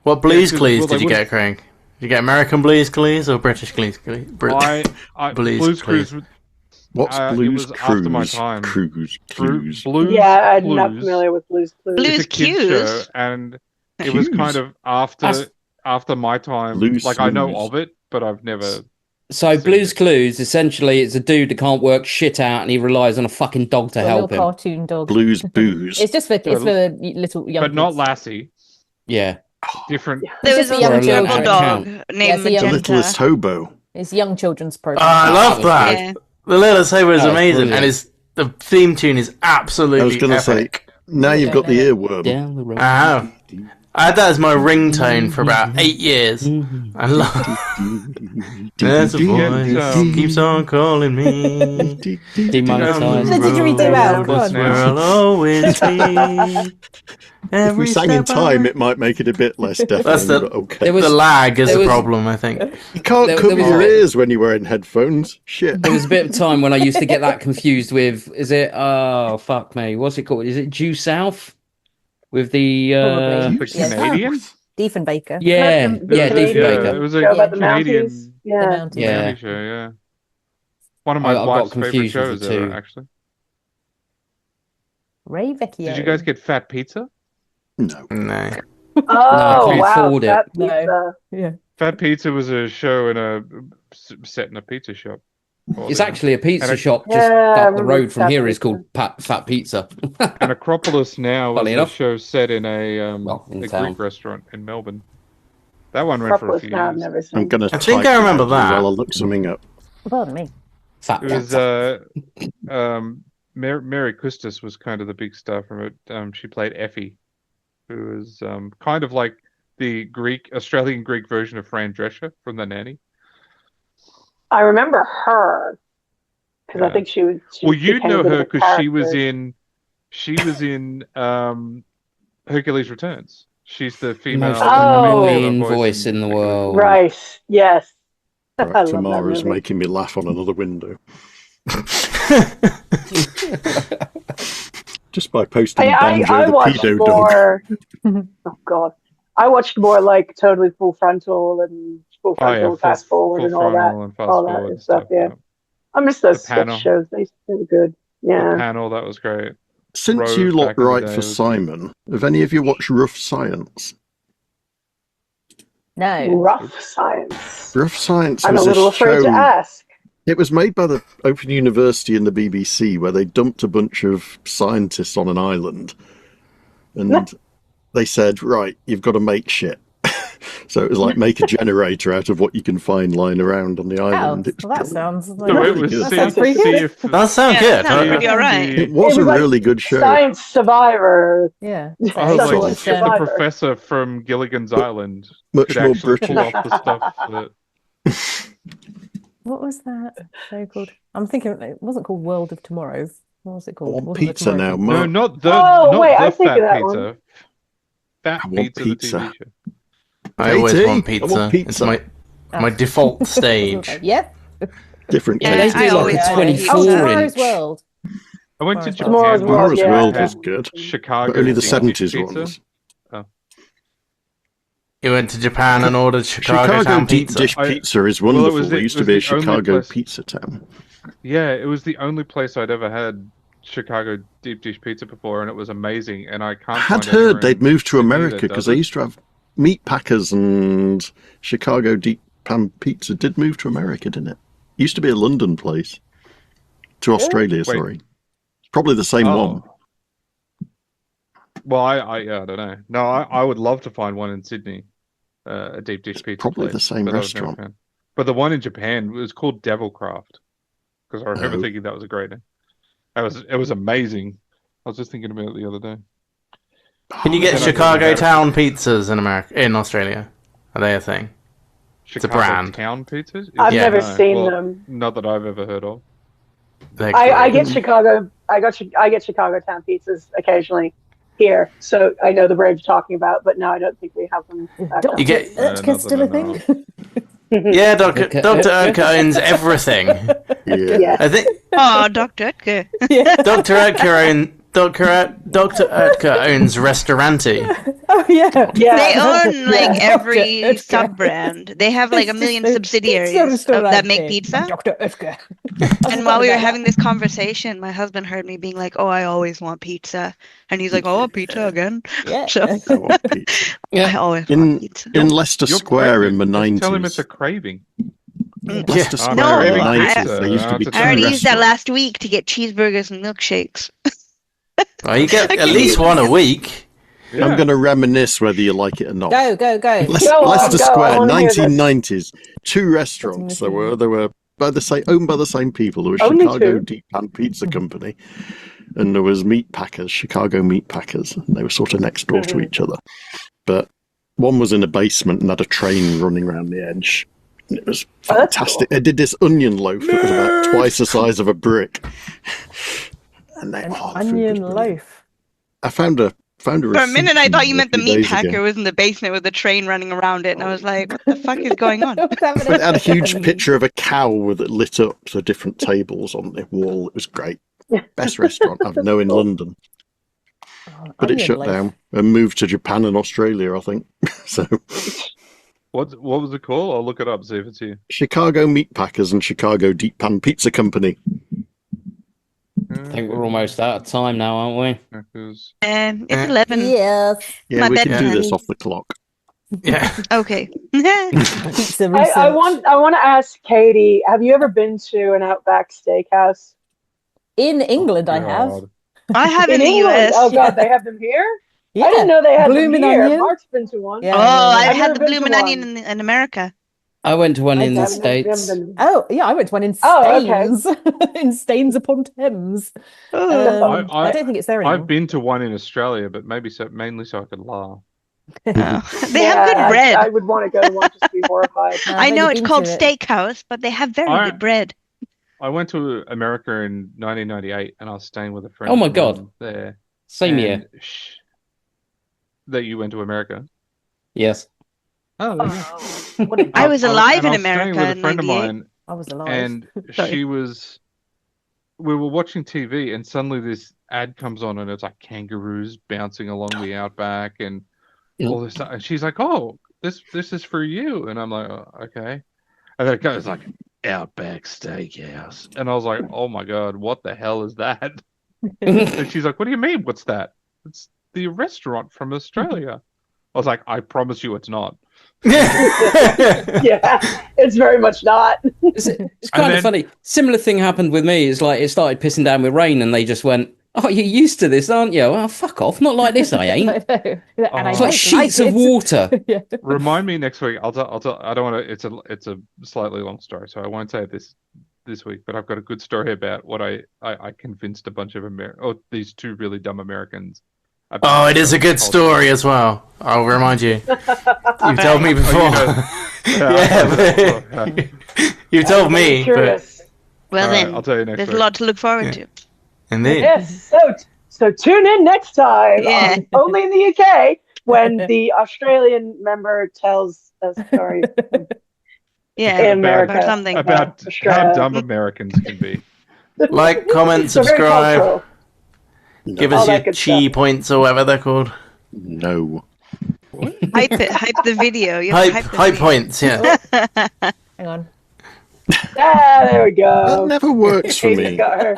What Blues 'cause- Clues well, did they you wouldn't- get, Craig? Did you get American Blues Clues or British Blues Clues? I Blues Blue's Clues. Clues. What's it Blue's was Cruise? after my time. Clues. Blues Yeah, I'm not Clues. familiar with Blue's Clues. Blue's It's a kids show, Clues. and it was Clues. kind of after my time. Blue's Like I know Clues. of it, but I've never. So Blue's Clues, essentially, it's a dude that can't work shit out, and he relies on a fucking dog to A help little him. cartoon dog. Blues Booze. It's just for little young But not kids. Lassie. Yeah. Different. There was just a a young purple children. dog Yeah, named it's a young- The Magenta. Littlest Hobo. It's young children's program. I love that. Yeah. The Little Saber is That was amazing, brilliant. and the theme tune is absolutely I was going to say, epic. now you've got the earworm. Down the road. I have. I had that as my ringtone for about 8 years. I love. There's a voice keeps on calling me. Demonetized. The didgeridoo out, come on. Where I'll always be. If we sang in step time, I- it might make it a bit less deafening. That's the but okay. There was- the lag is there the was- problem, I think. You can't there cover was your a bit- ears when you're wearing headphones. Shit. There was a bit of time when I used to get that confused with, is it, oh, fuck me, what's it called? Is it Due South? With the, Probably. The Yes. Canadian? Diefenbaker. yeah, The yeah, Canadian- Diefenbaker. Yeah, it was a Show about the Canadian Mounties. The Yeah. mountain. Yeah. reality show. Yeah, one of my I got wife's favorite confused with shows the ever. two. Actually, Ray Vecchio. did you guys get Fat Pizza? No. No. Oh, can't wow. afford it. That No. pizza. Yeah. Fat Pizza was a show set in a pizza shop. It's actually a pizza And a- shop just Yeah, I up the remember road from Fat here is Pizza. called Fat Pizza. And Acropolis now is Funny a enough. show set in a Well, in a town. Greek restaurant in Melbourne. That one ran for a Acropolis few now, I've years. never seen. I'm going to I think I remember that. while I look something up. Pardon me. Fat It was Pizza. Mary Custis was kind of the big star from it. She played Effie, who was kind of like the Australian Greek version of Fran Drescher from The Nanny. I remember her because I Yeah. think she was. Well, you'd became a know bit of her a because she was character. in Hercules Returns. She's the female Most Oh. annoying voice in the world. Right. Yes. I Right, love that Tamara's movie. making me laugh on another window. Just by posting Banjo I the watched pedo dog. more. Oh God, I watched more like Totally Full Frontal and Full Frontal, Fast Forward, Full and all Frontal that, and Fast all that Forward good and stuff. Yeah, I miss those The Panel. sketch shows. They were good. The Yeah. Panel, that was great. Since Rose you lot back in the write day for was- Simon, have any of you watched Rough Science? No. Rough Science. Rough Science I'm a was little a afraid show. to ask. It was made by the Open University and the BBC, where they dumped a bunch of scientists on an island, and they said, "Right, you've got to make shit." So it was like make a generator out of what you can find lying around on the Oh, island. It was well, that sounds like So it was good. that see, sounds pretty see good. if That sounds Yeah, good. that sounds pretty alright. It was It a was like really good show. Science Survivor. Yeah. I was That's like, what if it's the about. professor from Gilligan's Island Much could more actually British. pull off the stuff that What was that show called? I'm thinking it wasn't called World of Tomorrow. What was it called? I want Wasn't it pizza Tomorrow? now, no, Mark. not the Oh, not wait, the I think Fat of that Pizza. one. Fat I want Pizza, the pizza. TV show. I always Katie, want I pizza. want pizza. It's my default stage. Yeah. Different Yeah, taste. They do I like always a want 24 Oh, inch. Tomorrow's World. I went to Tomorrow's Japan. World, Tomorrow's yeah. World had was good, Chicago. but only the deep 70s pizza. ones. You went to Japan and ordered Chicago Town deep pizza. dish I- pizza is well, it wonderful. was the- There used it to be a was the only Chicago place- pizza town. Yeah, it was the only place I'd ever had Chicago deep dish pizza before, and it was amazing. And I can't. I had find anywhere heard they'd in moved to Sydney that America because does they it. used to have meat packers, and Chicago deep pan pizza did move to America, didn't it? Used to be a London place. To Australia, Wait. sorry. Probably the same Oh. one. Well, I don't know. No, I would love to find one in Sydney, a deep dish pizza. probably place, the same but I've never restaurant. found. But the one in Japan was called Devilcraft, because I remember Oh. thinking that was a great name. It was amazing. I was just thinking about it the other day. Can you get Then I Chicago got Town pizzas in Australia? Are they a thing? Chicago brand. Town pizzas? I've Yeah. never No, seen well, them. Not that I've ever heard of. They're I great. get Chicago. I get Chicago Town pizzas occasionally here, so I know the brand you're talking about. But no, I don't think we have them. back Dr. You get- Ertka's still a thing? Yeah, Dr. Ertke owns everything. Yeah. Yeah. I think Oh, Dr. Dr. Ertke owns Restaurante. Oh yeah. They own like every sub-brand. They have like a million subsidiaries that make pizza. Dr. Oetker. And while we were having this conversation, my husband heard me being like, "Oh, I always want pizza," and he's like, "Oh, pizza again." Yeah. So I want pizza. I always want pizza. In Leicester Square in the 90s. Tell him it's a craving. Leicester Square No, in the I- 90s, there used to be I already two used that restaurants. last week to get cheeseburgers and milkshakes. Well, you get at least one a week. I'm going to reminisce whether you like it or not. Go. Leicester go, Square, I wanna hear this. 1990s. Two restaurants. They were owned by the same people. There was Only Chicago two. Deep Pan Pizza Company, and there was Meat Packers, Chicago Meat Packers. And they were sort of next door to each other. But one was in a basement and had a train running around the edge. And it was fantastic. They did this onion loaf that was about twice the size of a brick. And they, the food Onion was brilliant. loaf. I found a For a minute, I thought you meant the meat days packer ago. was in the basement with the train running around it, and I was like, "What the fuck is going on?" But it had a huge picture of a cow with it lit up to different tables on the wall. It was great. Best restaurant I know in London. But it onion shut loaf. down and moved to Japan and Australia, I think. So What was it called? I'll look it up, see if it's here. Chicago Meat Packers and Chicago Deep Pan Pizza Company. I think we're almost out of time now, aren't we? And it's 11. Yes. Yeah, My we bad, can do this honey. off the clock. Yeah. Okay. I want to ask Katie, have you ever been to an Outback Steakhouse? In England, I have. I have in the England? US. Oh god, they have them here? Yeah. I didn't know they had Bloomin' them here. onion. Mark's been to one. Oh, I've had never the been to bloomin' onion one. in America. I went to one in the haven't- States. haven't been- Oh, yeah, I went to one in Oh, okay. Staines. in Staines upon Thames. Oh. I don't think it's there anymore. I've been to one in Australia, but maybe mainly so I could laugh. They have good Yeah, bread. I would want to go to one just to be horrified. I know it's called Steakhouse, but they have very I- good bread. I went to America in 1998, and I was staying with a friend. Oh my of God. mine there. Same and year. That you went to America. Yes. Oh, I was alive in and I was America staying with in a friend of 98. mine, I was alive. and we were watching TV, and suddenly this ad comes on, and it's like kangaroos bouncing along the outback, and all this stuff. And she's like, "Oh, this is for you," and I'm like, oh, "Okay." And then it goes like Outback Steakhouse, and I was like, "Oh my God, what the hell is that?" And she's like, "What do you mean? What's that?" It's the restaurant from Australia. I was like, "I promise you, it's not." Yeah, it's very much not. It's kind of funny. Similar thing happened with me. It's like it started pissing down with rain, and they just went, "Oh, you're used to this, aren't you?" "Oh, fuck off! Not like this, I ain't." And I It's like don't sheets like of it. water. Yeah. Remind me next week. I'll tell. I don't want to. It's a slightly long story, so I won't say it this week. But I've got a good story about what I convinced a bunch of these two really dumb Americans. Oh, it is a good story as well. I'll remind you. You've told me before. Yeah, you told me. But... Curious. Well, Alright, then, I'll tell you next there's week. a lot to look forward to. Indeed. Yes, so tune in next time on Only in the UK when the Australian member tells a story. Yeah, in America or something. About how Australia. dumb Americans can be. Like, comment, So very subscribe. cultural. Give All us your that good chi points or whatever they're called. No. Hype the video. You have to Hype, the hype video. points, yeah. Hang on. Ah, there we go. That never works for Katie's me. got her.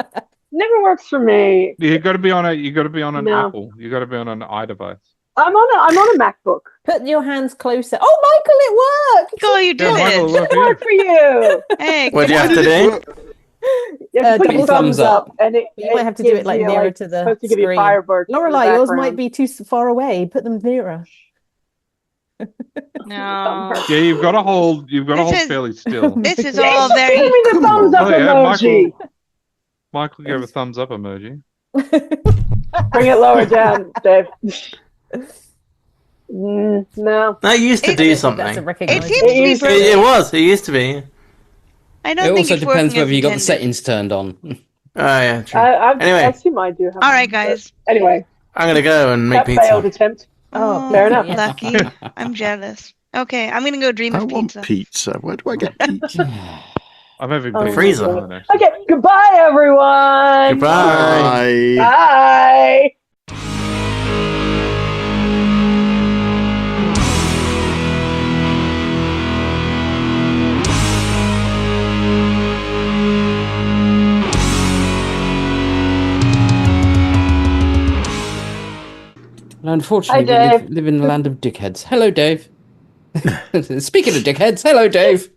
Never works for me. You got to be on an No. Apple. You got to be on an iDevice. I'm on a MacBook. Put your hands closer. Oh, Michael, it worked! Oh, you did Michael, it. It worked for you. Hey, What do you have to do? You have to put double your thumbs up, and it. You might have to do gives it like you, nearer to it's the supposed to give you screen. fireworks. in the Lorelai, yours background. might be too far away. Put them nearer. No. Yeah, you've got to hold This is- fairly still. This is Give all very. me the thumbs up Oh, yeah, emoji. Michael gave a thumbs up emoji. Bring it lower down, Dave. No. I used to do something. That's a It recognized. seems to be It broken. It was. It used to be. I It don't think also it's depends working whether as you got the intended. settings turned on. Oh, yeah, true. I Anyway. see mine do have. All right, guys. Anyway, I'm going to go and make that failed pizza. attempt. Oh, fair enough. Lucky. I'm jealous. Okay, I'm gonna go dream I of want pizza. pizza. Where do I get pizza? I'm having Oh, pizza freezer. at the moment, actually. Okay, goodbye, everyone. Goodbye. Bye. Bye. And unfortunately, Hi, we live in the land of dickheads. Hello, Dave. Speaking of dickheads, hello, Dave.